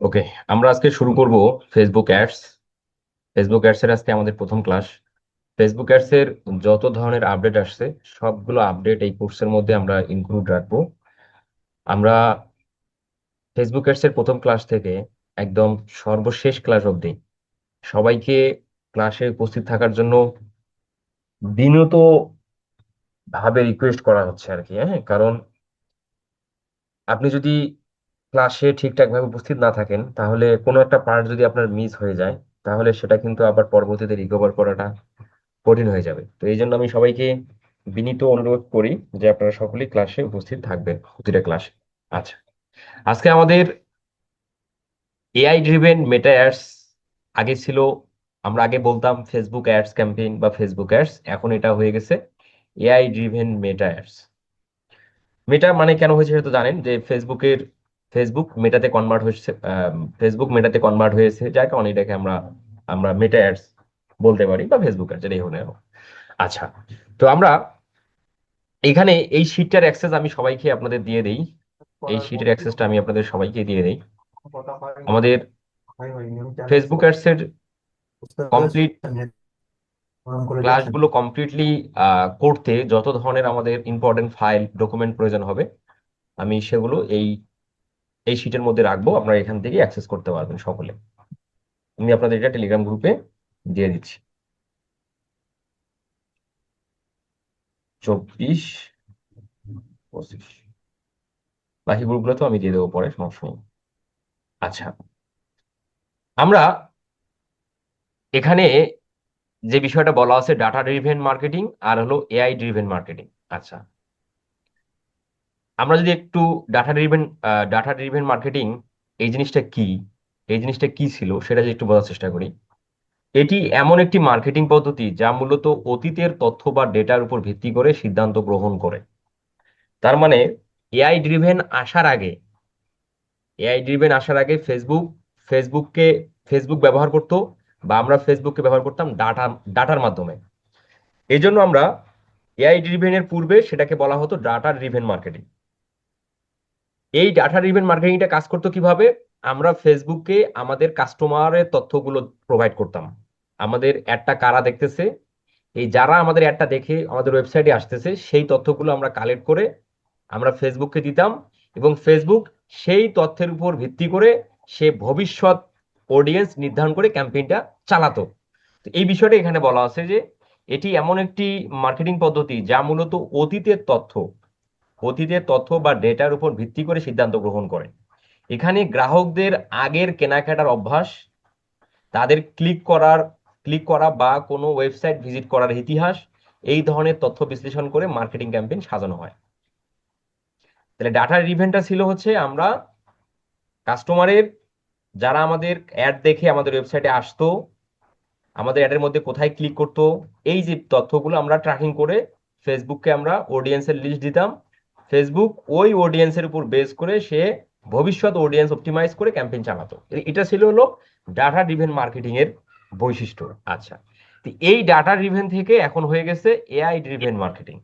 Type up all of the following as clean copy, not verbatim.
ওকে, আমরা আজকে শুরু করব ফেসবুক অ্যাডস। ফেসবুক অ্যাডস এর আজকে আমাদের প্রথম ক্লাস। ফেসবুক অ্যাডস এর যত ধরনের আপডেট আসছে সবগুলো আপডেট এই কোর্সের মধ্যে আমরা ইনক্লুড রাখবো। আমরা ফেসবুক অ্যাডস এর প্রথম ক্লাস থেকে একদম সর্বশেষ ক্লাস অবধি সবাইকে ক্লাসে উপস্থিত থাকার জন্য বিনীত ভাবে রিকোয়েস্ট করা হচ্ছে আর কি। হ্যাঁ, কারণ আপনি যদি ক্লাসে ঠিকঠাক ভাবে উপস্থিত না থাকেন তাহলে কোনো একটা পার্ট যদি আপনার মিস হয়ে যায় তাহলে সেটা কিন্তু আবার পরবর্তীতে রিকভার করাটা কঠিন হয়ে যাবে। তো এই জন্য আমি সবাইকে বিনীত অনুরোধ করি যে আপনারা সকলেই ক্লাসে উপস্থিত থাকবেন, প্রতিটা ক্লাসে। আচ্ছা, আজকে আমাদের এআই ড্রিভেন মেটা অ্যাডস। আগে ছিল, আমরা আগে বলতাম ফেসবুক অ্যাডস ক্যাম্পেইন বা ফেসবুক অ্যাডস, এখন এটা হয়ে গেছে এআই ড্রিভেন মেটা অ্যাডস। মেটা মানে কেন হয়েছে সেটা তো জানেন, যে ফেসবুক মেটাতে কনভার্ট হয়েছে। ফেসবুক মেটাতে কনভার্ট হয়েছে, যার কারণে এটাকে আমরা আমরা মেটা অ্যাডস বলতে পারি বা ফেসবুক অ্যাডস, যেটাই হোক না কেন। আচ্ছা, তো আমরা এখানে এই শিটটার অ্যাক্সেস আমি সবাইকে আপনাদের দিয়ে দেই। এই শিটের অ্যাক্সেসটা আমি আপনাদের সবাইকে দিয়ে দেই। আমাদের ফেসবুক অ্যাডস এর কমপ্লিট ক্লাসগুলো কমপ্লিটলি করতে যত ধরনের আমাদের ইম্পর্টেন্ট ফাইল ডকুমেন্ট প্রয়োজন হবে আমি সেগুলো এই এই শিটের মধ্যে রাখবো, আপনারা এখান থেকে অ্যাক্সেস করতে পারবেন সকলে। আমি আপনাদের এটা টেলিগ্রাম গ্রুপে দিয়ে দিচ্ছি। 24, 25, বাকি গ্রুপগুলো তো আমি দিয়ে দেবো পরে, সমস্যা নেই। আচ্ছা, আমরা এখানে যে বিষয়টা বলা আছে ডাটা ড্রিভেন মার্কেটিং আর হলো এআই ড্রিভেন মার্কেটিং। আচ্ছা, আমরা যদি একটু ডাটা ড্রিভেন মার্কেটিং এই জিনিসটা কি, এই জিনিসটা কি ছিল সেটা যদি একটু বোঝার চেষ্টা করি। এটি এমন একটি মার্কেটিং পদ্ধতি যা মূলত অতীতের তথ্য বা ডেটার উপর ভিত্তি করে সিদ্ধান্ত গ্রহণ করে। তার মানে এআই ড্রিভেন আসার আগে এআই ড্রিভেন আসার আগে ফেসবুককে ফেসবুক ব্যবহার করতো, বা আমরা ফেসবুককে ব্যবহার করতাম ডাটার মাধ্যমে। এই জন্য আমরা এআই ড্রিভেনের পূর্বে সেটাকে বলা হতো ডাটা ড্রিভেন মার্কেটিং। এই ডাটা ড্রিভেন মার্কেটিংটা কাজ করতো কিভাবে? আমরা ফেসবুককে আমাদের কাস্টমারের তথ্যগুলো প্রোভাইড করতাম। আমাদের অ্যাডটা কারা দেখতেছে, এই যারা আমাদের অ্যাডটা দেখে আমাদের ওয়েবসাইটে আসতেছে সেই তথ্যগুলো আমরা কালেক্ট করে আমরা ফেসবুককে দিতাম, এবং ফেসবুক সেই তথ্যের উপর ভিত্তি করে সে ভবিষ্যৎ অডিয়েন্স নির্ধারণ করে ক্যাম্পেইনটা চালাতো। তো এই বিষয়টা এখানে বলা আছে যে এটি এমন একটি মার্কেটিং পদ্ধতি যা মূলত অতীতের তথ্য বা ডেটার উপর ভিত্তি করে সিদ্ধান্ত গ্রহণ করে। এখানে গ্রাহকদের আগের কেনাকাটার অভ্যাস, তাদের ক্লিক করা বা কোনো ওয়েবসাইট ভিজিট করার ইতিহাস, এই ধরনের তথ্য বিশ্লেষণ করে মার্কেটিং ক্যাম্পেইন সাজানো হয়। তাহলে ডাটার ইভেন্টটা ছিল হচ্ছে আমরা কাস্টমারের, যারা আমাদের অ্যাড দেখে আমাদের ওয়েবসাইটে আসতো, আমাদের অ্যাডের মধ্যে কোথায় ক্লিক করতো, এই যে তথ্যগুলো আমরা ট্র্যাকিং করে ফেসবুককে আমরা অডিয়েন্সের লিস্ট দিতাম। ফেসবুক ওই অডিয়েন্সের উপর বেস করে সে ভবিষ্যৎ অডিয়েন্স অপটিমাইজ করে ক্যাম্পেইন চালাতো। এটা ছিল হলো ডাটা ড্রিভেন মার্কেটিং এর বৈশিষ্ট্য। আচ্ছা, তো এই ডাটা ড্রিভেন থেকে এখন হয়ে গেছে এআই ড্রিভেন মার্কেটিং।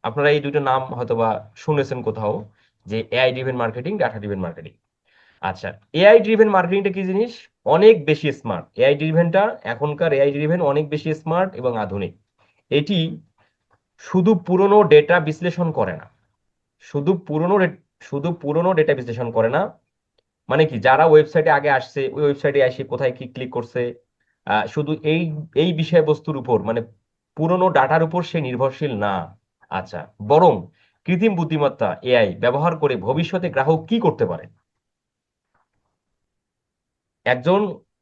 আপনারা এই দুটো নাম হয়তোবা শুনেছেন কোথাও, যে AI driven marketing, data driven marketing. আচ্ছা, এআই ড্রিভেন মার্কেটিংটা কি জিনিস? অনেক বেশি স্মার্ট এআই ড্রিভেনটা। এখনকার এআই ড্রিভেন অনেক বেশি স্মার্ট এবং আধুনিক। এটি শুধু পুরনো ডেটা বিশ্লেষণ করে না, শুধু পুরনো শুধু পুরনো ডেটা বিশ্লেষণ করে না। মানে কি, যারা ওয়েবসাইটে আগে আসছে ওই ওয়েবসাইটে এসে কোথায় কি ক্লিক করছে, শুধু এই এই বিষয়বস্তুর উপর, মানে পুরনো ডাটার উপর সে নির্ভরশীল না। আচ্ছা, বরং কৃত্রিম বুদ্ধিমত্তা এআই ব্যবহার করে ভবিষ্যতে গ্রাহক কি করতে পারে। একজন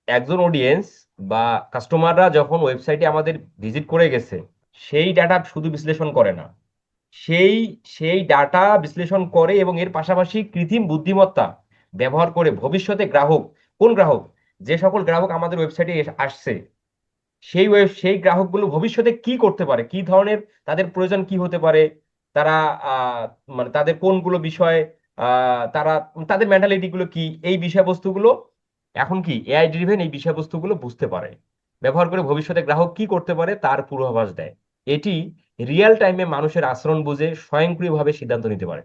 একজন অডিয়েন্স বা কাস্টমাররা যখন ওয়েবসাইটে আমাদের ভিজিট করে গেছে, সেই ডাটা শুধু বিশ্লেষণ করে না, সেই সেই ডাটা বিশ্লেষণ করে এবং এর পাশাপাশি কৃত্রিম বুদ্ধিমত্তা ব্যবহার করে ভবিষ্যতে কোন গ্রাহক, যে সকল গ্রাহক আমাদের ওয়েবসাইটে আসছে, সেই গ্রাহকগুলো ভবিষ্যতে কি করতে পারে, কি ধরনের তাদের প্রয়োজন কি হতে পারে, তারা মানে তাদের কোনগুলো বিষয়, তারা তাদের মেন্টালিটি গুলো কি, এই বিষয়বস্তুগুলো এখন কি এআই ড্রিভেন এই বিষয়বস্তুগুলো বুঝতে পারে, ব্যবহার করে ভবিষ্যতে গ্রাহক কি করতে পারে তার পূর্বাভাস দেয়। এটি রিয়েল টাইমে মানুষের আচরণ বুঝে স্বয়ংক্রিয়ভাবে সিদ্ধান্ত নিতে পারে।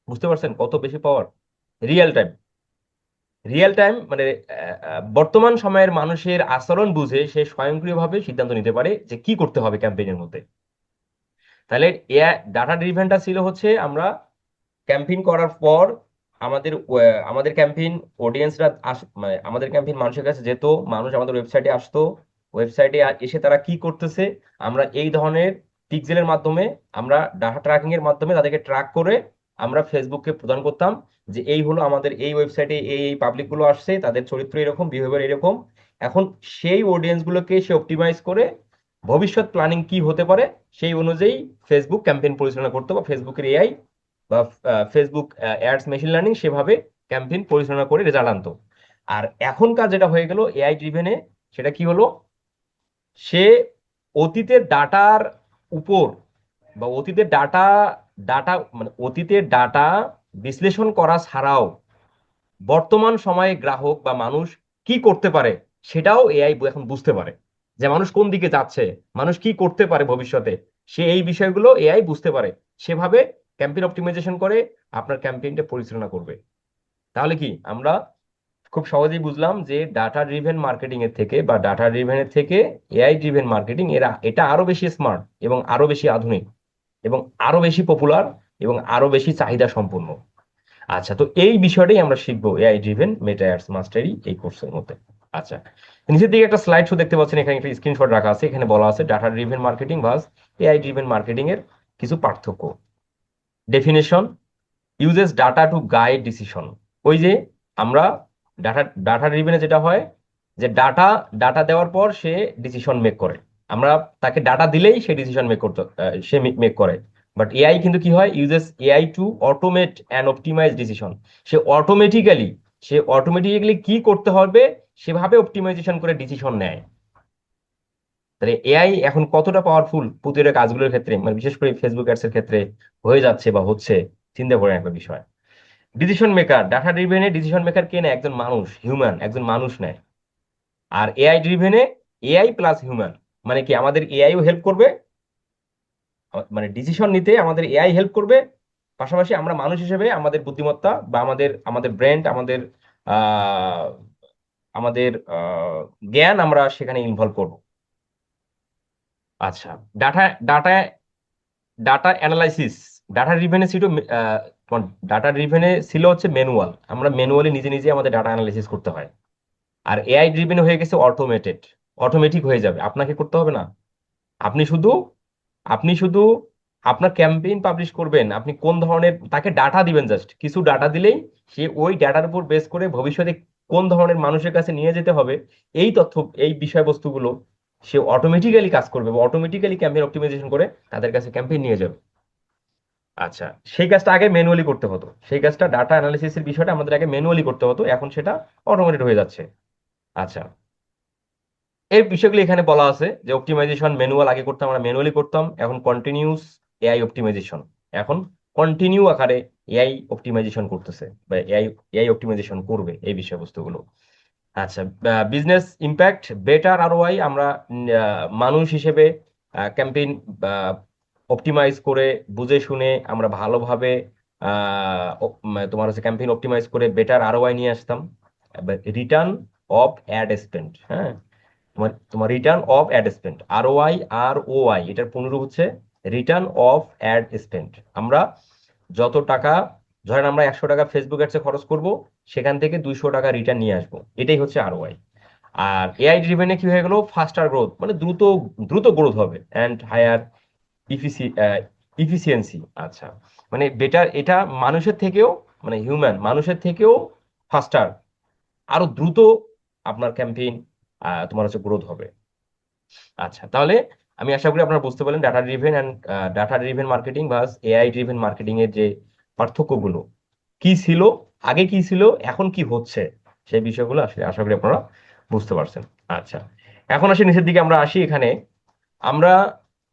বুঝতে পারছেন কত বেশি পাওয়ার? রিয়েল টাইম, রিয়েল টাইম মানে বর্তমান সময়ের মানুষের আচরণ বুঝে সে স্বয়ংক্রিয়ভাবে সিদ্ধান্ত নিতে পারে যে কি করতে হবে ক্যাম্পেইনের মধ্যে। তাহলে ডাটা ড্রিভেনটা ছিল হচ্ছে আমরা ক্যাম্পেইন করার পর আমাদের ক্যাম্পেইন অডিয়েন্সরা মানে আমাদের ক্যাম্পেইন মানুষের কাছে যেত, মানুষ আমাদের ওয়েবসাইটে আসতো, ওয়েবসাইটে এসে তারা কি করতেছে আমরা এই ধরনের পিক্সেলের মাধ্যমে, আমরা ডাটা ট্র্যাকিং এর মাধ্যমে তাদেরকে ট্র্যাক করে আমরা ফেসবুককে প্রদান করতাম যে এই হলো আমাদের এই ওয়েবসাইটে এই এই পাবলিক গুলো আসছে, তাদের চরিত্র এরকম, বিহেভিয়ার এরকম। এখন সেই অডিয়েন্স গুলোকে সে অপটিমাইজ করে ভবিষ্যৎ প্ল্যানিং কি হতে পারে সেই অনুযায়ী ফেসবুক ক্যাম্পেইন পরিচালনা করতো, বা ফেসবুকের এআই বা ফেসবুক অ্যাডস মেশিন লার্নিং সেভাবে ক্যাম্পেইন পরিচালনা করে রেজাল্ট আনতো। আর এখনকার যেটা হয়ে গেল এআই ড্রিভেনে, সেটা কি হলো, সে অতীতের ডাটার উপর বা অতীতের ডাটা ডাটা মানে অতীতের ডাটা বিশ্লেষণ করা ছাড়াও বর্তমান সময়ে গ্রাহক বা মানুষ কি করতে পারে সেটাও এআই এখন বুঝতে পারে, যে মানুষ কোন দিকে যাচ্ছে, মানুষ কি করতে পারে ভবিষ্যতে, সে এই বিষয়গুলো এআই বুঝতে পারে, সেভাবে ক্যাম্পেইন অপটিমাইজেশন করে আপনার ক্যাম্পেইনটা পরিচালনা করবে। তাহলে কি আমরা খুব সহজেই বুঝলাম যে ডাটা ড্রিভেন মার্কেটিং এর থেকে বা ডাটা ড্রিভেনের থেকে এআই ড্রিভেন মার্কেটিং এটা আরো বেশি স্মার্ট এবং আরো বেশি আধুনিক এবং আরো বেশি পপুলার এবং আরো বেশি চাহিদা সম্পন্ন। আচ্ছা, তো এই বিষয়টাই আমরা শিখবো এআই ড্রিভেন মেটা অ্যাডস মাস্টারি এই কোর্সের মধ্যে। আচ্ছা, নিচের দিকে একটা স্লাইড শো দেখতে পাচ্ছেন, এখানে একটা স্ক্রিনশট রাখা আছে, এখানে বলা আছে data driven marketing verse AI driven marketing এর কিছু পার্থক্য। Definition: uses data to guide decision. ওই যে আমরা ডাটা ডাটা ড্রিভেনে যেটা হয় যে ডাটা দেওয়ার পর সে ডিসিশন মেক করে, আমরা তাকে ডাটা দিলেই সে ডিসিশন মেক করতে সে মেক করে। বাট এআই কিন্তু কি হয়, uses AI to automate and optimise decision. সে অটোমেটিক্যালি কি করতে হবে সেভাবে অপটিমাইজেশন করে ডিসিশন নেয়। তাহলে এআই এখন কতটা পাওয়ারফুল প্রতিটা কাজগুলোর ক্ষেত্রে, মানে বিশেষ করে ফেসবুক অ্যাডস এর ক্ষেত্রে হয়ে যাচ্ছে বা হচ্ছে, চিন্তা করেন একটা বিষয়। ডিসিশন মেকার, ডাটা ড্রিভেনে ডিসিশন মেকার কে নেয়, একজন মানুষ, হিউম্যান, একজন মানুষ নেয়। আর এআই ড্রিভেনে এআই প্লাস হিউম্যান, মানে কি আমাদের এআইও হেল্প করবে, মানে ডিসিশন নিতে আমাদের এআই হেল্প করবে, পাশাপাশি আমরা মানুষ হিসেবে আমাদের বুদ্ধিমত্তা বা আমাদের আমাদের ব্রেন, আহ আমাদের জ্ঞান আমরা সেখানে ইনভলভ করব। আচ্ছা, data data data analysis, data ড্রিভেনে ছিল ডাটা ড্রিভেনে ছিল হচ্ছে ম্যানুয়াল, আমরা ম্যানুয়ালি নিজে নিজে আমাদের ডাটা অ্যানালাইসিস করতে হয়। আর এআই ড্রিভেন হয়ে গেছে অটোমেটেড, অটোমেটিক হয়ে যাবে, আপনাকে করতে হবে না। আপনি শুধু আপনি শুধু আপনার ক্যাম্পেইন পাবলিশ করবেন, আপনি কোন ধরনের তাকে ডাটা দিবেন, জাস্ট কিছু ডাটা দিলেই সে ওই ডাটার উপর বেস করে ভবিষ্যতে কোন ধরনের মানুষের কাছে নিয়ে যেতে হবে এই তথ্য, এই বিষয়বস্তুগুলো সে অটোমেটিক্যালি কাজ করবে বা অটোমেটিক্যালি ক্যাম্পেইন অপটিমাইজেশন করে তাদের কাছে ক্যাম্পেইন নিয়ে যাবে। আচ্ছা, সেই কাজটা আগে ম্যানুয়ালি করতে হতো, সেই কাজটা ডাটা অ্যানালিসিসের বিষয়টা আমাদের আগে ম্যানুয়ালি করতে হতো, এখন সেটা অটোমেটেড হয়ে যাচ্ছে। আচ্ছা, এই বিষয়গুলো এখানে বলা আছে যে অপটিমাইজেশন ম্যানুয়াল আগে করতাম, আমরা ম্যানুয়ালি করতাম, এখন কন্টিনিউস এআই অপটিমাইজেশন, এখন কন্টিনিউ আকারে এআই অপটিমাইজেশন করতেছে বা এআই এআই অপটিমাইজেশন করবে এই বিষয়বস্তুগুলো। আচ্ছা, বিজনেস ইম্প্যাক্ট, বেটার আরওআই, আমরা মানুষ হিসেবে ক্যাম্পেইন অপটিমাইজ করে বুঝে শুনে আমরা ভালোভাবে তোমার হচ্ছে ক্যাম্পেইন অপটিমাইজ করে বেটার আরওআই নিয়ে আসতাম। রিটার্ন অফ অ্যাড স্পেন্ড, হ্যাঁ, তোমার তোমার return of ad spend, ROI R O I, এটার পুনরূপ হচ্ছে রিটার্ন অফ অ্যাড স্পেন্ড। আমরা যত টাকা, ধরেন আমরা 100 টাকা ফেসবুক অ্যাডসে খরচ করব, সেখান থেকে 200 টাকা রিটার্ন নিয়ে আসবো, এটাই হচ্ছে আরওআই। আর এআই ড্রিভেনে কি হয়ে গেল, ফাস্টার গ্রোথ, মানে দ্রুত দ্রুত গ্রোথ হবে, অ্যান্ড হায়ার ইফিসি ইফিসিয়েন্সি। আচ্ছা, মানে বেটার, এটা মানুষের থেকেও, মানে হিউম্যান মানুষের থেকেও ফাস্টার, আরো দ্রুত আপনার ক্যাম্পেইন তোমার হচ্ছে গ্রোথ হবে। আচ্ছা, তাহলে আমি আশা করি আপনারা বুঝতে পারলেন data driven marketing verse AI driven marketing এর যে পার্থক্যগুলো কি ছিল, আগে কি ছিল, এখন কি হচ্ছে, সেই বিষয়গুলো আসলে আশা করি আপনারা বুঝতে পারছেন। আচ্ছা, এখন আসি নিচের দিকে, আমরা আসি এখানে, আমরা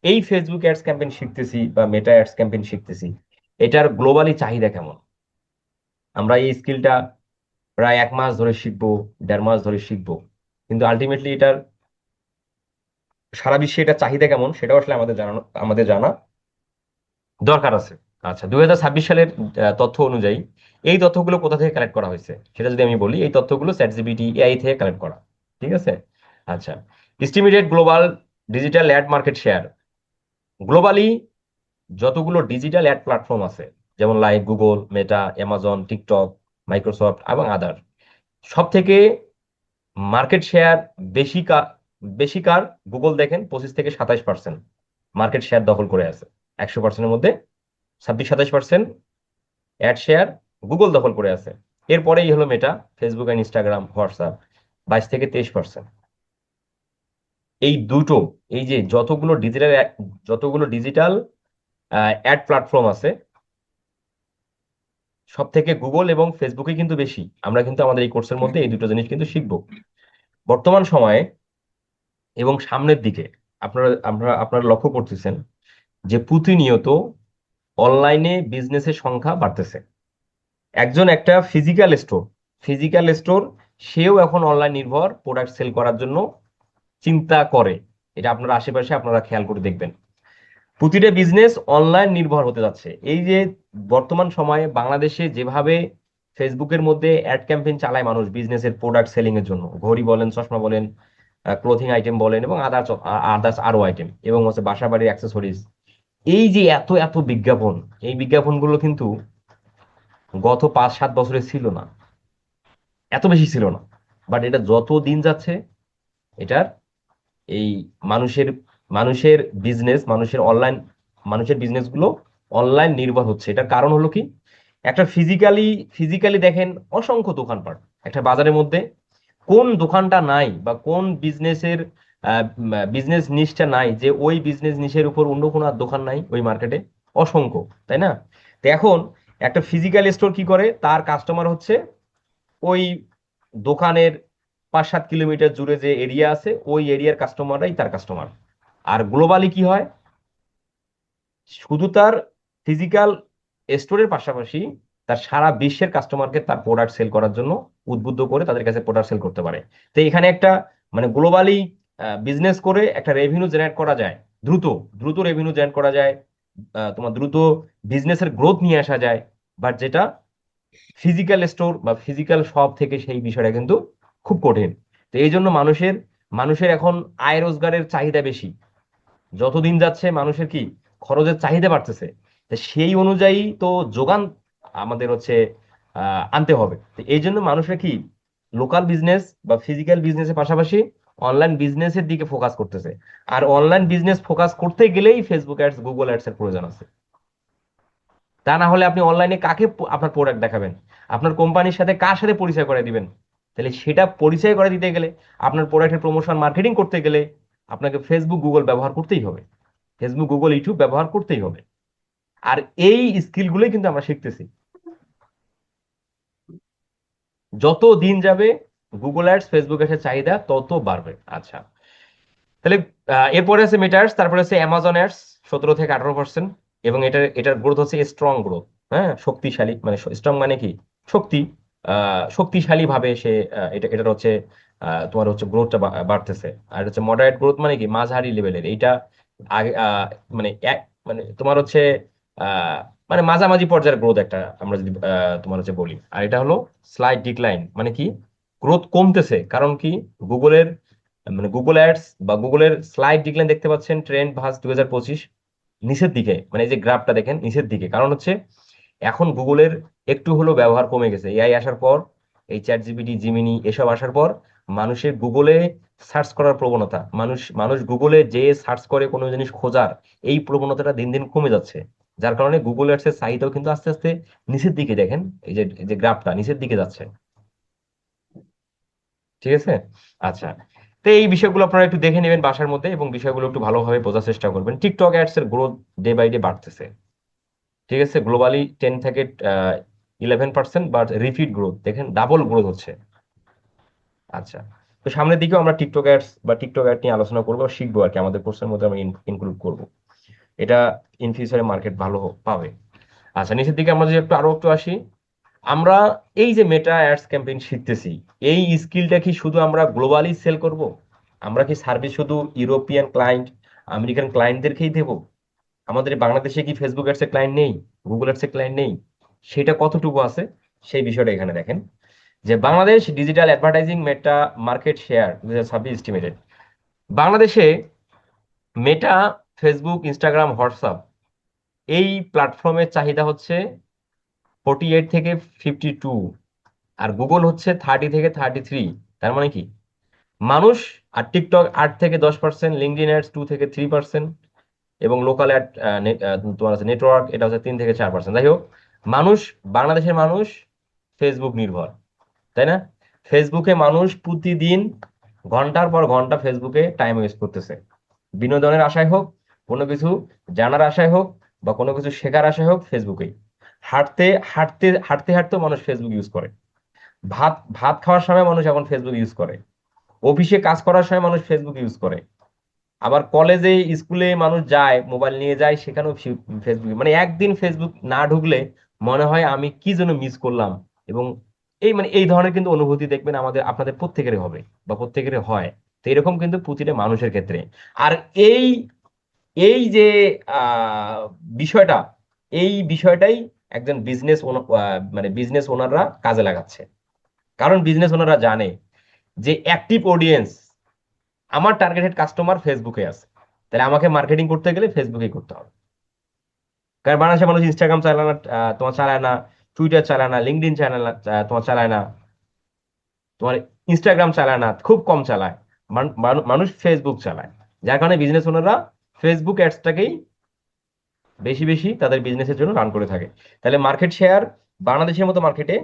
এই ফেসবুক অ্যাডস ক্যাম্পেইন শিখতেছি বা মেটা অ্যাডস ক্যাম্পেইন শিখতেছি, এটার গ্লোবালি চাহিদা কেমন। আমরা এই স্কিলটা প্রায় 1 মাস ধরে শিখবো, 1.5 মাস ধরে শিখবো, কিন্তু আলটিমেটলি এটার সারা বিশ্বে এটা চাহিদা কেমন সেটাও আসলে আমাদের জানা দরকার আছে। আচ্ছা, 2026 সালের তথ্য অনুযায়ী এই তথ্যগুলো কোথা থেকে কালেক্ট করা হয়েছে সেটা যদি আমি বলি, এই তথ্যগুলো চ্যাটজিপিটি এআই থেকে কালেক্ট করা। ঠিক আছে। আচ্ছা, estimated global digital ad market share. Globally যতগুলো ডিজিটাল অ্যাড প্ল্যাটফর্ম আছে, যেমন like Google, Meta, Amazon, TikTok, Microsoft এবং আদার, সব থেকে মার্কেট শেয়ার বেশি বেশি কার? গুগল দেখেন 25 থেকে 27% মার্কেট শেয়ার দখল করে আছে। 100%-এর মধ্যে 26-27% অ্যাড শেয়ার গুগল দখল করে আছে। এরপরেই হলো মেটা, ফেসবুক আর ইনস্টাগ্রাম, হোয়াটসঅ্যাপ 22 থেকে 23%। এই দুটো, এই যে যতগুলো ডিজিটাল অ্যাড প্ল্যাটফর্ম আছে, সব থেকে গুগল এবং ফেসবুকে কিন্তু বেশি। আমরা কিন্তু আমাদের এই কোর্সের মধ্যে এই দুটো জিনিস কিন্তু শিখবো বর্তমান সময়ে এবং সামনের দিকে। আপনারা লক্ষ্য করতেছেন যে প্রতিনিয়ত অনলাইনে বিজনেসের সংখ্যা বাড়তেছে। একজন একটা ফিজিক্যাল স্টোর সেও এখন অনলাইন নির্ভর প্রোডাক্ট সেল করার জন্য চিন্তা করে। এটা আপনারা আশেপাশে আপনারা খেয়াল করে দেখবেন, প্রতিটা বিজনেস অনলাইন নির্ভর হতে যাচ্ছে। এই যে বর্তমান সময়ে বাংলাদেশে যেভাবে ফেসবুকের মধ্যে অ্যাড ক্যাম্পেইন চালায় মানুষ বিজনেসের প্রোডাক্ট সেলিং এর জন্য, ঘড়ি বলেন, চশমা বলেন, ক্লোথিং আইটেম বলেন এবং আদার্স আদার্স আরো আইটেম, এবং হচ্ছে বাসা বাড়ির অ্যাক্সেসরিজ, এই যে এত এত বিজ্ঞাপন, এই বিজ্ঞাপনগুলো কিন্তু গত 5-7 বছরে ছিল না, এত বেশি ছিল না। বাট এটা যত দিন যাচ্ছে, এটার এই মানুষের মানুষের মানুষের বিজনেস গুলো অনলাইন নির্ভর হচ্ছে। এটার কারণ হলো কি, একটা ফিজিক্যালি দেখেন অসংখ্য দোকানপাট একটা বাজারের মধ্যে, কোন দোকানটা নাই বা কোন বিজনেস নিশটা নাই যে ওই বিজনেস নিশের উপর অন্য কোনো আর দোকান নাই ওই মার্কেটে? অসংখ্য, তাই না? তো এখন একটা ফিজিক্যাল স্টোর কি করে, তার কাস্টমার হচ্ছে ওই দোকানের 5-7 কিলোমিটার জুড়ে যে এরিয়া আছে ওই এরিয়ার কাস্টমাররাই তার কাস্টমার। আর গ্লোবালি কি হয়, শুধু তার ফিজিক্যাল স্টোরের পাশাপাশি তার সারা বিশ্বের কাস্টমারকে তার প্রোডাক্ট সেল করার জন্য উদ্বুদ্ধ করে তাদের কাছে প্রোডাক্ট সেল করতে পারে। তো এখানে একটা মানে গ্লোবালি বিজনেস করে একটা রেভিনিউ জেনারেট করা যায়, দ্রুত দ্রুত রেভিনিউ জেনারেট করা যায়, তোমার দ্রুত বিজনেসের গ্রোথ নিয়ে আসা যায়। বাট যেটা ফিজিক্যাল স্টোর বা ফিজিক্যাল শপ থেকে, সেই বিষয়টা কিন্তু খুব কঠিন। তো এই জন্য মানুষের মানুষের এখন আয় রোজগারের চাহিদা বেশি। যতদিন যাচ্ছে মানুষের কি খরচের চাহিদা বাড়তেছে, তো সেই অনুযায়ী তো যোগান আমাদের হচ্ছে আনতে হবে। তো এই জন্য মানুষের কি লোকাল বিজনেস বা ফিজিক্যাল বিজনেসের পাশাপাশি অনলাইন বিজনেসের দিকে ফোকাস করতেছে। আর অনলাইন বিজনেস ফোকাস করতে গেলেই ফেসবুক অ্যাডস, গুগল অ্যাডস এর প্রয়োজন আছে। তা না হলে আপনি অনলাইনে কাকে আপনার প্রোডাক্ট দেখাবেন, আপনার কোম্পানির সাথে কার সাথে পরিচয় করে দিবেন? তাহলে সেটা পরিচয় করে দিতে গেলে, আপনার প্রোডাক্টের প্রমোশন মার্কেটিং করতে গেলে আপনাকে ফেসবুক গুগল ব্যবহার করতেই হবে, ফেসবুক গুগল ইউটিউব ব্যবহার করতেই হবে। আর এই স্কিলগুলোই কিন্তু আমরা শিখতেছি। যত দিন যাবে গুগল অ্যাডস, ফেসবুক অ্যাডসের চাহিদা তত বাড়বে। আচ্ছা, তাহলে এরপরে আছে মেটার্স, তারপরে আছে অ্যামাজন অ্যাডস 17 থেকে 18%। এবং এটার গ্রোথ হচ্ছে স্ট্রং গ্রোথ। হ্যাঁ, শক্তিশালী, মানে স্ট্রং মানে কি, শক্তি, শক্তিশালী ভাবে সে এটার হচ্ছে তোমার হচ্ছে গ্রোথটা বাড়তেছে। আর হচ্ছে মডারেট গ্রোথ মানে কি, মাঝারি লেভেলের। এইটা আগে মানে মানে তোমার হচ্ছে আহ মানে মাঝামাঝি পর্যায়ের গ্রোথ একটা, আমরা যদি তোমার হচ্ছে বলি। আর এটা হলো স্লাইড ডিক্লাইন, মানে কি গ্রোথ কমতেছে। কারণ কি, গুগলের মানে গুগল অ্যাডস বা গুগলের স্লাইড ডিক্লাইন দেখতে পাচ্ছেন, ট্রেন্ড ভাস 2025 নিচের দিকে, মানে এই যে গ্রাফটা দেখেন নিচের দিকে। কারণ হচ্ছে এখন গুগলের একটু হলো ব্যবহার কমে গেছে এআই আসার পর, এই চ্যাট জিপিটি, জিমিনি এসব আসার পর মানুষের গুগলে সার্চ করার প্রবণতা, মানুষ মানুষ গুগলে যে সার্চ করে কোনো জিনিস খোঁজার, এই প্রবণতাটা দিন দিন কমে যাচ্ছে। যার কারণে গুগল অ্যাডস এর চাহিদাও কিন্তু আস্তে আস্তে নিচের দিকে দেখেন, এই যে গ্রাফটা নিচের দিকে যাচ্ছে। ঠিক আছে। আচ্ছা, তো এই বিষয়গুলো আপনারা একটু দেখে নেবেন বাসার মধ্যে এবং বিষয়গুলো একটু ভালোভাবে বোঝার চেষ্টা করবেন। টিকটক অ্যাডস এর গ্রোথ ডে বাই ডে বাড়তেছে। ঠিক আছে, গ্লোবালি 10 থেকে 11%, বাট রিপিট গ্রোথ দেখেন ডাবল গ্রোথ হচ্ছে। আচ্ছা, তো সামনের দিকেও আমরা টিকটক অ্যাডস বা টিকটক অ্যাড নিয়ে আলোচনা করবো, শিখবো আর কি, আমাদের কোর্সের মধ্যে আমরা ইনক্লুড করবো। এটা ইন ফিউচারে মার্কেট ভালো পাবে। আচ্ছা, নিচের দিকে আমরা যদি আরো একটু আসি, আমরা এই যে মেটা অ্যাডস ক্যাম্পেইন শিখতেছি, এই স্কিলটা কি শুধু আমরা গ্লোবালি সেল করব? আমরা কি সার্ভিস শুধু ইউরোপিয়ান ক্লায়েন্ট, আমেরিকান ক্লায়েন্টদেরকেই দেব? আমাদের বাংলাদেশে কি ফেসবুক অ্যাডস এর ক্লায়েন্ট নেই? গুগল অ্যাডসে ক্লায়েন্ট নেই, সেটা কতটুকু আছে সেই বিষয়টা এখানে দেখেন যে বাংলাদেশ ডিজিটাল অ্যাডভার্টাইজিং মেটা মার্কেট শেয়ার 2026 এস্টিমেটেড। বাংলাদেশে মেটা, ফেসবুক, ইনস্টাগ্রাম, হোয়াটসঅ্যাপ এই প্ল্যাটফর্মের চাহিদা হচ্ছে 48 থেকে 52, আর গুগল হচ্ছে 30 থেকে 33। তার মানে কি মানুষ, আর টিকটক 8 থেকে 10%, লিঙ্কডইন অ্যাডস 2 থেকে 3%, এবং লোকাল অ্যাড তোমার আছে নেটওয়ার্ক, এটা হচ্ছে 3 থেকে 4%। যাই হোক, মানুষ, বাংলাদেশের মানুষ ফেসবুক নির্ভর, তাই না? ফেসবুকে মানুষ প্রতিদিন ঘন্টার পর ঘন্টা ফেসবুকে টাইম ওয়েস্ট করতেছে, বিনোদনের আশায় হোক, কোনো কিছু জানার আশায় হোক, বা কোনো কিছু শেখার আশায় হোক, ফেসবুকেই হাঁটতে হাঁটতে হাঁটতে হাঁটতে মানুষ ফেসবুক ইউজ করে, ভাত ভাত খাওয়ার সময় মানুষ এখন ফেসবুক ইউজ করে, অফিসে কাজ করার সময় মানুষ ফেসবুক ইউজ করে, আবার কলেজে স্কুলে মানুষ যায়, মোবাইল নিয়ে যায়, সেখানেও ফেসবুক, মানে একদিন ফেসবুক না ঢুকলে মনে হয় আমি কি যেন মিস করলাম। এবং এই ধরনের কিন্তু অনুভূতি দেখবেন আমাদের আপনাদের প্রত্যেকেরই হবে বা প্রত্যেকেরই হয়। তো এরকম কিন্তু প্রতিটা মানুষের ক্ষেত্রে। আর এই এই যে আহ বিষয়টা, এই বিষয়টাই একজন মানে বিজনেস ওনাররা কাজে লাগাচ্ছে। কারণ বিজনেস ওনাররা জানে যে অ্যাক্টিভ অডিয়েন্স, আমার টার্গেটেড কাস্টমার ফেসবুকে আছে, তাহলে আমাকে মার্কেটিং করতে গেলে ফেসবুকেই করতে হবে। কারণ বাংলাদেশের মানুষ ইনস্টাগ্রাম চালায় না, তোমার চালায় না, টুইটার চালায় না, লিঙ্কডইন চালায় না, তোমার চালায় না, তোমার ইনস্টাগ্রাম চালায় না, খুব কম চালায়। মানুষ ফেসবুক চালায়, যার কারণে বিজনেস ওনাররা ফেসবুক অ্যাডসটাকেই বেশি বেশি তাদের বিজনেসের জন্য রান করে থাকে। তাহলে মার্কেট শেয়ার বাংলাদেশের মতো মার্কেটে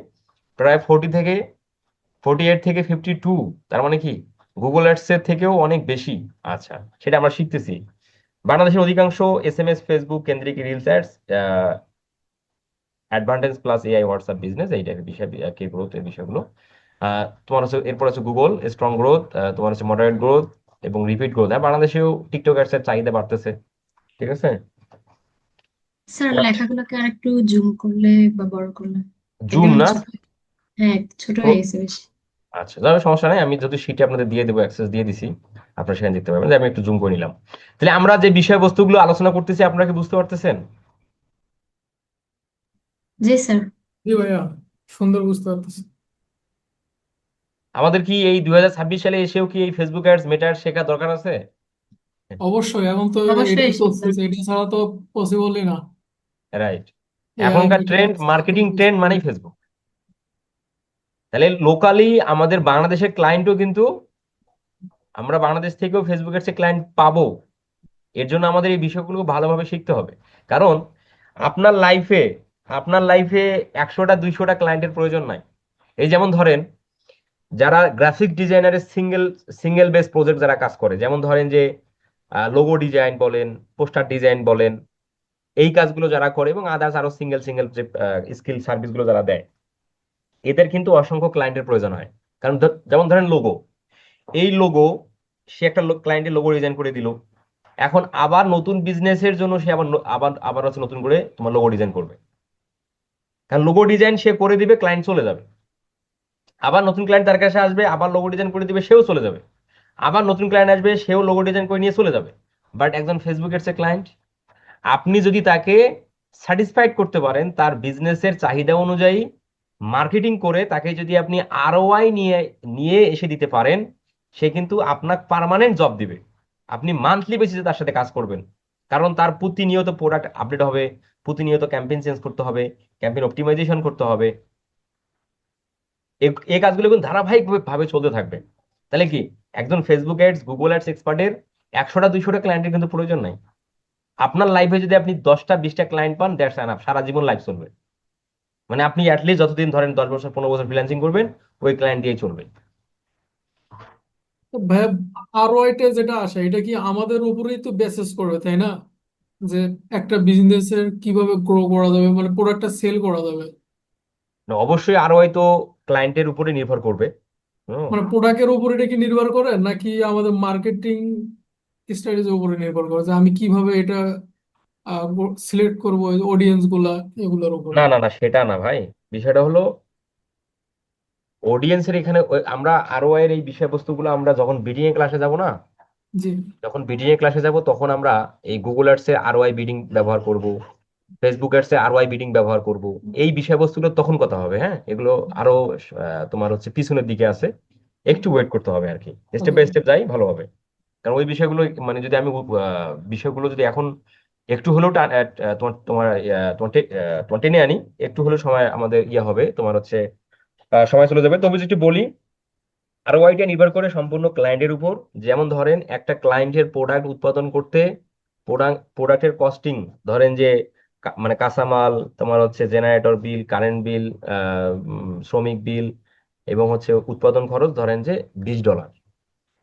প্রায় 48 থেকে 52, তার মানে কি গুগল অ্যাডস এর থেকেও অনেক বেশি। আচ্ছা, সেটা আমরা শিখতেছি। বাংলাদেশের অধিকাংশ এসএমএস, ফেসবুক কেন্দ্রিক, reels ads, advantage plus AI, WhatsApp business, এই টাইপের বিষয়, কি গ্রোথ, এই বিষয়গুলো। তোমার হচ্ছে এরপর হচ্ছে গুগল স্ট্রং গ্রোথ, তোমার হচ্ছে মডারেট গ্রোথ এবং রিপিট গ্রোথ। হ্যাঁ, বাংলাদেশেও টিকটক অ্যাডস এর চাহিদা বাড়তেছে, ঠিক আছে। স্যার লেখাগুলোকে আর একটু জুম করলে বা বড় করলে জুম একেবারে না? ছোট। হ্যাঁ, একটু ছোট ও, হয়ে গেছে বেশি। আচ্ছা, যাবে, সমস্যা নাই, আমি যদি শিটে আপনাদের দিয়ে দেবো, অ্যাক্সেস দিয়ে দিছি, আপনারা সেখানে দেখতে পাবেন যে আমি একটু জুম করে নিলাম। তাহলে আমরা যে বিষয়বস্তুগুলো আলোচনা করতেছি আপনারা কি বুঝতে পারতেছেন? জি স্যার। জি ভাইয়া, সুন্দর বুঝতে পারতেছি। আমাদের কি এই 2026 সালে এসেও কি এই ফেসবুক অ্যাডস, মেটা অ্যাডস শেখার দরকার আছে? অবশ্যই এখন তো অবশ্যই এটাই স্যার। চলতেছে, এটা ছাড়া তো পসিবলই না। রাইট। এআই এখনকার মিডিয়া ট্রেন্ড, মার্কেটিং ট্রেন্ড মানেই ফেসবুক। তাহলে লোকালি আমাদের বাংলাদেশের ক্লায়েন্টও কিন্তু, আমরা বাংলাদেশ থেকেও ফেসবুকের চেয়ে ক্লায়েন্ট পাবো। এর জন্য আমাদের এই বিষয়গুলো ভালোভাবে শিখতে হবে। কারণ আপনার লাইফে আপনার লাইফে 100টা 200টা ক্লায়েন্টের প্রয়োজন নাই। এই যেমন ধরেন, যারা গ্রাফিক ডিজাইনারের সিঙ্গেল সিঙ্গেল বেস প্রজেক্ট যারা কাজ করে, যেমন ধরেন যে লোগো ডিজাইন বলেন, পোস্টার ডিজাইন বলেন, এই কাজগুলো যারা করে, এবং আদার্স আরো সিঙ্গেল সিঙ্গেল যে স্কিল সার্ভিসগুলো যারা দেয়, এদের কিন্তু অসংখ্য ক্লায়েন্টের প্রয়োজন হয়। কারণ যেমন ধরেন লোগো, এই লোগো, সে একটা ক্লায়েন্টের লোগো ডিজাইন করে দিল, এখন আবার নতুন বিজনেসের জন্য সে আবার আবার আবার হচ্ছে নতুন করে তোমার লোগো ডিজাইন করবে। কারণ লোগো ডিজাইন সে করে দিবে, ক্লায়েন্ট চলে যাবে, আবার নতুন ক্লায়েন্ট তার কাছে আসবে, আবার লোগো ডিজাইন করে দিবে, সেও চলে যাবে, আবার নতুন ক্লায়েন্ট আসবে, সেও লোগো ডিজাইন করে নিয়ে চলে যাবে। বাট একজন ফেসবুকের সে ক্লায়েন্ট, আপনি যদি তাকে স্যাটিসফাইড করতে পারেন, তার বিজনেসের চাহিদা অনুযায়ী মার্কেটিং করে তাকে যদি আপনি আরওআই নিয়ে নিয়ে এসে দিতে পারেন, সে কিন্তু আপনাকে পার্মানেন্ট জব দিবে। আপনি মান্থলি বেসিসে তার সাথে কাজ করবেন, কারণ তার প্রতিনিয়ত প্রোডাক্ট আপডেট হবে, প্রতিনিয়ত ক্যাম্পেইন চেঞ্জ করতে হবে, ক্যাম্পেইন অপটিমাইজেশন করতে হবে। এই কাজগুলো কিন্তু ধারাবাহিক ভাবে চলতে থাকবে। তাহলে কি একজন ফেসবুক অ্যাডস, গুগল অ্যাডস এক্সপার্টের 100টা 200টা ক্লায়েন্টের কিন্তু প্রয়োজন নাই। আপনার লাইফে যদি আপনি 10টা 20টা ক্লায়েন্ট পান, দ্যাটস এনাফ, সারা জীবন লাইফ চলবে। মানে আপনি অ্যাটলিস্ট যতদিন ধরেন 10 বছর 15 বছর ফ্রিল্যান্সিং করবেন, ওই ক্লায়েন্ট দিয়েই চলবে। তো ভাইয়া, আরওআইটা যেটা আসে এটা কি আমাদের উপরেই তো বেসিস করবে, তাই না? যে একটা বিজনেসের কিভাবে গ্রো করা যাবে, মানে প্রোডাক্টটা সেল করা যাবে। না, অবশ্যই আরো হয়তো ক্লায়েন্টের উপরে নির্ভর করবে। হুম। মানে প্রোডাক্টের উপর এটা কি নির্ভর করে নাকি আমাদের মার্কেটিং স্ট্র্যাটেজির উপরে নির্ভর করে, যে আমি কিভাবে এটা সিলেক্ট করবো অডিয়েন্স গুলা, এগুলোর উপরে? না না না, সেটা না ভাই। বিষয়টা হলো অডিয়েন্সের এখানে আমরা আরো এর এই বিষয়বস্তুগুলো আমরা যখন বিডিং এ ক্লাসে যাব না, জি। যখন বিডিং এ ক্লাসে যাব তখন আমরা এই গুগল অ্যাডস এর আরওআই বিডিং ব্যবহার করব, ফেসবুক অ্যাডসে আরওআই বিডিং ব্যবহার করব, এই বিষয়বস্তুগুলো তখন কথা হবে। হ্যাঁ, এগুলো আরো তোমার হচ্ছে পিছনের দিকে আছে, একটু ওয়েট করতে হবে আর কি, স্টেপ বাই ওকে। স্টেপ যাই ভালো হবে। কারণ ওই বিষয়গুলো মানে যদি আমি বিষয়গুলো যদি এখন একটু হলেও তোমার তোমার তোমার টেনে আনি, একটু হলেও সময় আমাদের ইয়ে হবে, তোমার হচ্ছে সময় চলে যাবে। তবে যদি বলি, আরওআইটা নির্ভর করে সম্পূর্ণ ক্লায়েন্টের উপর। যেমন ধরেন একটা ক্লায়েন্টের প্রোডাক্ট উৎপাদন করতে প্রোডাক্টের কস্টিং, ধরেন যে মানে কাঁচামাল, তোমার হচ্ছে জেনারেটর বিল, কারেন্ট বিল, শ্রমিক বিল, এবং হচ্ছে উৎপাদন খরচ ধরেন যে $20।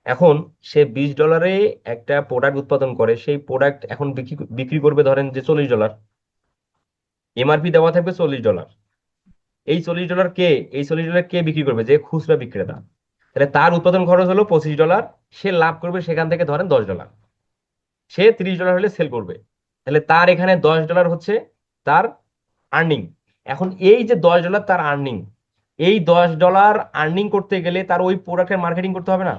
এখন সে $20 একটা প্রোডাক্ট উৎপাদন করে, সেই প্রোডাক্ট এখন বিক্রি বিক্রি করবে ধরেন যে $40, এমআরপি দেওয়া থাকবে $40। এই $40 কে, এই $40 কে বিক্রি করবে? যে খুচরা বিক্রেতা। তাহলে তার উৎপাদন খরচ হলো $25, সে লাভ করবে সেখান থেকে ধরেন $10, সে $30 হলে সেল করবে। তাহলে তার এখানে $10 হচ্ছে তার আর্নিং। এখন এই যে $10 তার আর্নিং, এই $10 আর্নিং করতে গেলে তার ওই প্রোডাক্টের মার্কেটিং করতে হবে না?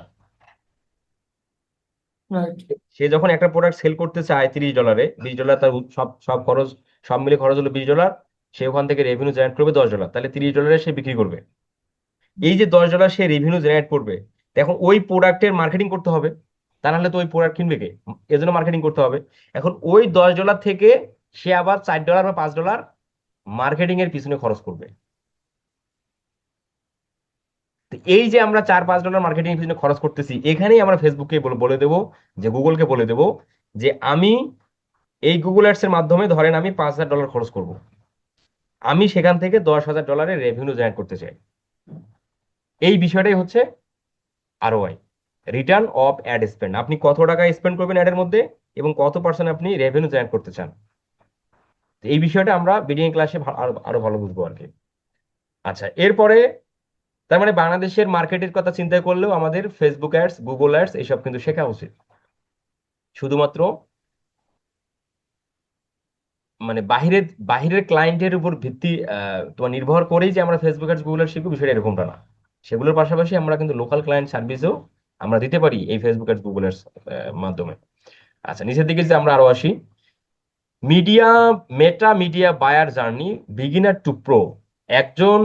রাইট। সে যখন একটা প্রোডাক্ট সেল করতে চায় $30, $20 তার সব সব খরচ, সব মিলে খরচ হলো $20, সে ওখান থেকে রেভিনিউ জেনারেট করবে $10, তাহলে $30 সে বিক্রি করবে। এই যে $10 সে রেভিনিউ জেনারেট করবে, তো এখন ওই প্রোডাক্টের মার্কেটিং করতে হবে, তা নাহলে তো ওই প্রোডাক্ট কিনবে কে? এজন্য মার্কেটিং করতে হবে। এখন ওই $10 থেকে সে আবার $4 বা $5 মার্কেটিং এর পিছনে খরচ করবে। তো এই যে আমরা $4-5 মার্কেটিং এর পিছনে খরচ করতেছি, এখানেই আমরা ফেসবুককে বলে বলে দেবো, যে গুগলকে বলে দেবো যে আমি এই গুগল অ্যাডস এর মাধ্যমে ধরেন আমি $5,000 খরচ করব, আমি সেখান থেকে $10,000 রেভিনিউ জেনারেট করতে চাই। এই বিষয়টাই হচ্ছে ROI, return of ad spend. আপনি কত টাকা স্পেন্ড করবেন অ্যাডের মধ্যে এবং কত পার্সেন্ট আপনি রেভিনিউ জেনারেট করতে চান। তো এই বিষয়টা আমরা বিডিং ক্লাসে আরো আরো ভালো বুঝবো আর কি। আচ্ছা, এরপরে তার মানে বাংলাদেশের মার্কেটের কথা চিন্তা করলেও আমাদের ফেসবুক অ্যাডস, গুগল অ্যাডস এসব কিন্তু শেখা উচিত। শুধুমাত্র মানে বাহিরের বাহিরের ক্লায়েন্টের উপর ভিত্তি তোমার নির্ভর করেই যে আমরা ফেসবুক অ্যাডস, গুগল অ্যাডস শিখবো, বিষয়টা এরকমটা না। সেগুলোর পাশাপাশি আমরা কিন্তু লোকাল ক্লায়েন্ট সার্ভিসও আমরা দিতে পারি এই ফেসবুক অ্যাডস, গুগল অ্যাডস মাধ্যমে। আচ্ছা, নিচের দিকে যে আমরা আরো আসি, media Meta media buyer journey beginner to pro. একজন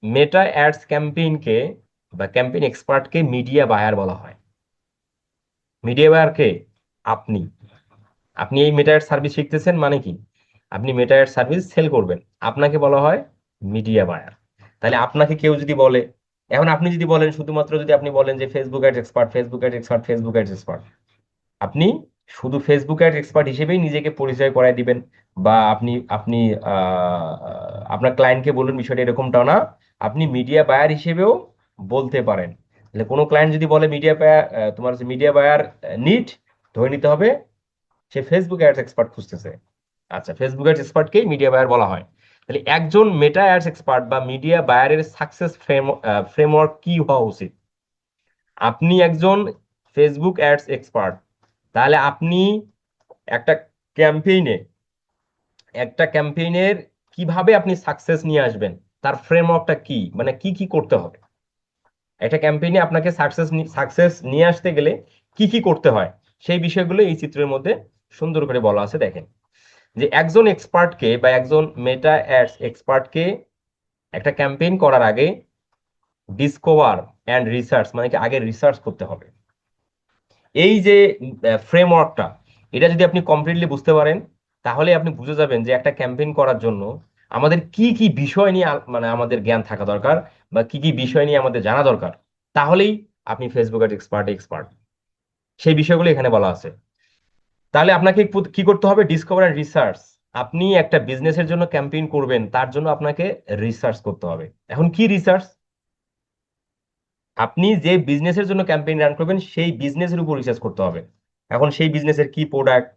মেটা অ্যাডস ক্যাম্পেইনকে বা ক্যাম্পেইন এক্সপার্টকে মিডিয়া বায়ার বলা হয়। মিডিয়া বায়ার কে? আপনি। আপনি এই মেটা অ্যাড সার্ভিস শিখতেছেন মানে কি? আপনি মেটা অ্যাড সার্ভিস সেল করবেন, আপনাকে বলা হয় মিডিয়া বায়ার। তাহলে আপনাকে কেউ যদি বলে, এখন আপনি যদি বলেন, শুধুমাত্র যদি আপনি বলেন যে Facebook ad expert, Facebook ad expert, Facebook ad expert, আপনি শুধু ফেসবুক অ্যাড এক্সপার্ট হিসেবেই নিজেকে পরিচয় করায় দিবেন, বা আপনি আপনি আপনার ক্লায়েন্টকে বলুন বিষয়টা এরকমটা না, আপনি মিডিয়া বায়ার হিসেবেও বলতে পারেন। তাহলে কোনো ক্লায়েন্ট যদি বলে মিডিয়া বায়ার, তোমার মিডিয়া বায়ার নিড, ধরে নিতে হবে সে ফেসবুক অ্যাডস এক্সপার্ট খুঁজতেছে। আচ্ছা, ফেসবুক অ্যাডস এক্সপার্টকেই মিডিয়া বায়ার বলা হয়। তাহলে একজন মেটা অ্যাডস এক্সপার্ট বা মিডিয়া বায়ারের সাকসেস ফ্রেমওয়ার্ক কি হওয়া উচিত? আপনি একজন ফেসবুক অ্যাডস এক্সপার্ট, তাহলে আপনি একটা ক্যাম্পেইনে, একটা ক্যাম্পেইনের কিভাবে আপনি সাকসেস নিয়ে আসবেন, তার ফ্রেমওয়ার্কটা কি, মানে কি কি করতে হবে একটা ক্যাম্পেইনে আপনাকে সাকসেস সাকসেস নিয়ে আসতে গেলে কি কি করতে হয়, সেই বিষয়গুলো এই চিত্রের মধ্যে সুন্দর করে বলা আছে। দেখেন যে একজন এক্সপার্টকে বা একজন মেটা অ্যাডস এক্সপার্টকে একটা ক্যাম্পেইন করার আগে ডিসকভার অ্যান্ড রিসার্চ, মানে কি আগে রিসার্চ করতে হবে। এই যে ফ্রেমওয়ার্কটা, এটা যদি আপনি কমপ্লিটলি বুঝতে পারেন, তাহলে আপনি বুঝে যাবেন যে একটা ক্যাম্পেইন করার জন্য আমাদের কি কি বিষয় নিয়ে মানে আমাদের জ্ঞান থাকা দরকার, বা কি কি বিষয় নিয়ে আমাদের জানা দরকার। তাহলেই আপনি ফেসবুক এক্সপার্ট এক্সপার্ট, সেই বিষয়গুলো এখানে বলা আছে। তাহলে আপনাকে কি করতে হবে? Discover and research. আপনি একটা বিজনেসের জন্য ক্যাম্পেইন করবেন, তার জন্য আপনাকে রিসার্চ করতে হবে। এখন কি রিসার্চ? আপনি যে বিজনেসের জন্য ক্যাম্পেইন রান করবেন সেই বিজনেসের উপর রিসার্চ করতে হবে। এখন সেই বিজনেসের কি প্রোডাক্ট,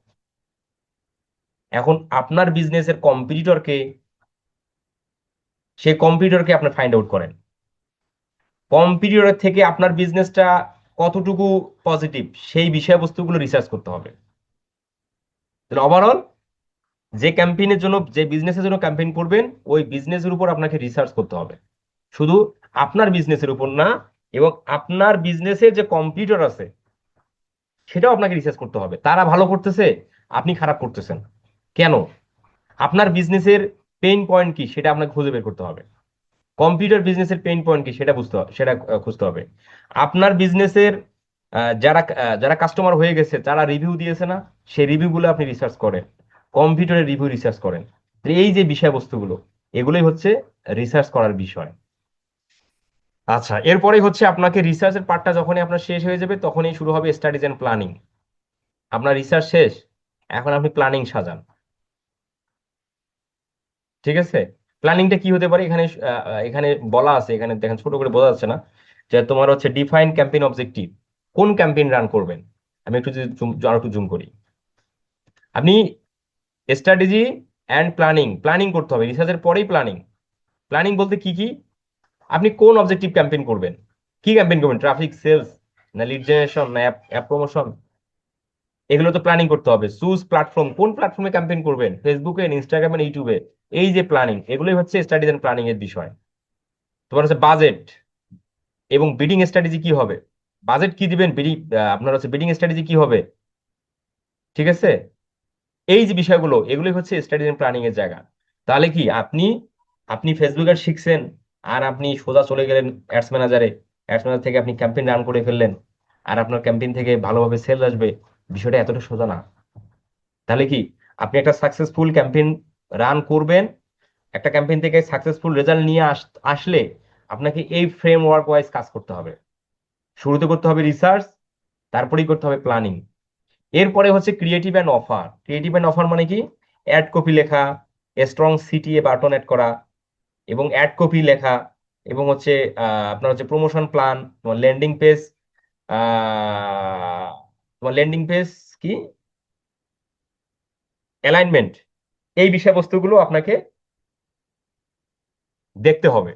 এখন আপনার বিজনেসের কম্পিটিটরকে, সেই কম্পিটিটরকে আপনি ফাইন্ড আউট করেন। কম্পিটিটরের থেকে আপনার বিজনেসটা কতটুকু পজিটিভ, সেই বিষয়বস্তুগুলো রিসার্চ করতে হবে। তাহলে ওভারঅল যে ক্যাম্পেইনের জন্য, যে বিজনেসের জন্য ক্যাম্পেইন করবেন, ওই বিজনেসের উপর আপনাকে রিসার্চ করতে হবে। শুধু আপনার বিজনেসের উপর না, এবং আপনার বিজনেসের যে কম্পিটিটর আছে সেটাও আপনাকে রিসার্চ করতে হবে। তারা ভালো করতেছে, আপনি খারাপ করতেছেন কেন? আপনার বিজনেসের পেইন পয়েন্ট কি সেটা আপনাকে খুঁজে বের করতে হবে। কম্পিউটার বিজনেসের পেইন পয়েন্ট কি সেটা বুঝতে হবে, সেটা খুঁজতে হবে। আপনার বিজনেসের যারা কাস্টমার হয়ে গেছে, যারা রিভিউ দিয়েছে না, সেই রিভিউগুলো আপনি রিসার্চ করেন, কম্পিউটারে রিভিউ রিসার্চ করেন। তো এই যে বিষয়বস্তুগুলো, এগুলোই হচ্ছে রিসার্চ করার বিষয়। আচ্ছা, এরপরে হচ্ছে আপনাকে রিসার্চের পার্টটা যখনই আপনার শেষ হয়ে যাবে তখনই শুরু হবে স্টাডিজ এন্ড প্ল্যানিং। আপনার রিসার্চ শেষ, এখন আপনি প্ল্যানিং সাজান। ঠিক আছে? প্ল্যানিংটা কি হতে পারে, এখানে এখানে বলা আছে, এখানে দেখেন ছোট করে বোঝা যাচ্ছে না, যে তোমার হচ্ছে ডিফাইন ক্যাম্পেইন অবজেক্টিভ, কোন ক্যাম্পেইন রান করবেন। আমি একটু যদি আরো একটু জুম করি, আপনি স্ট্র্যাটেজি অ্যান্ড প্ল্যানিং, প্ল্যানিং করতে হবে, রিসার্চের পরেই প্ল্যানিং। প্ল্যানিং বলতে কি কি, আপনি কোন অবজেক্টিভ ক্যাম্পেইন করবেন, কি ক্যাম্পেইন করবেন, ট্রাফিক, সেলস, না লিড জেনারেশন, না অ্যাপ প্রমোশন, এগুলো তো প্ল্যানিং করতে হবে। চুজ প্ল্যাটফর্ম, কোন প্ল্যাটফর্মে ক্যাম্পেইন করবেন, ফেসবুকে, ইনস্টাগ্রামে, ইউটিউবে, এই যে প্ল্যানিং, এগুলোই হচ্ছে স্ট্র্যাটেজি এন্ড প্ল্যানিং এর বিষয়। তোমার হচ্ছে বাজেট এবং বিডিং স্ট্র্যাটেজি কি হবে, বাজেট কি দিবেন, আপনার হচ্ছে বিডিং স্ট্র্যাটেজি কি হবে। ঠিক আছে? এই যে বিষয়গুলো, এগুলোই হচ্ছে স্ট্র্যাটেজি প্ল্যানিং এর জায়গা। তাহলে কি আপনি আপনি ফেসবুক অ্যাড শিখছেন, আর আপনি সোজা চলে গেলেন অ্যাডস ম্যানেজারে, অ্যাডস ম্যানেজার থেকে আপনি ক্যাম্পেইন রান করে ফেললেন, আর আপনার ক্যাম্পেইন থেকে ভালোভাবে সেল আসবে, বিষয়টা এতটা সোজা না। তাহলে কি আপনি একটা সাকসেসফুল ক্যাম্পেইন রান করবেন, একটা ক্যাম্পেইন থেকে সাকসেসফুল রেজাল্ট নিয়ে আসলে আপনাকে এই ফ্রেমওয়ার্ক ওয়াইজ কাজ করতে হবে। শুরুতে করতে হবে রিসার্চ, তারপরেই করতে হবে প্ল্যানিং। এরপরে হচ্ছে creative and offer. Creative and offer মানে কি, অ্যাড কপি লেখা, স্ট্রং সিটিএ বাটন অ্যাড করা, এবং অ্যাড কপি লেখা, এবং হচ্ছে আপনার হচ্ছে প্রমোশন প্ল্যান, তোমার ল্যান্ডিং পেজ, তোমার ল্যান্ডিং পেজ কি, অ্যালাইনমেন্ট, এই বিষয়বস্তুগুলো আপনাকে দেখতে হবে।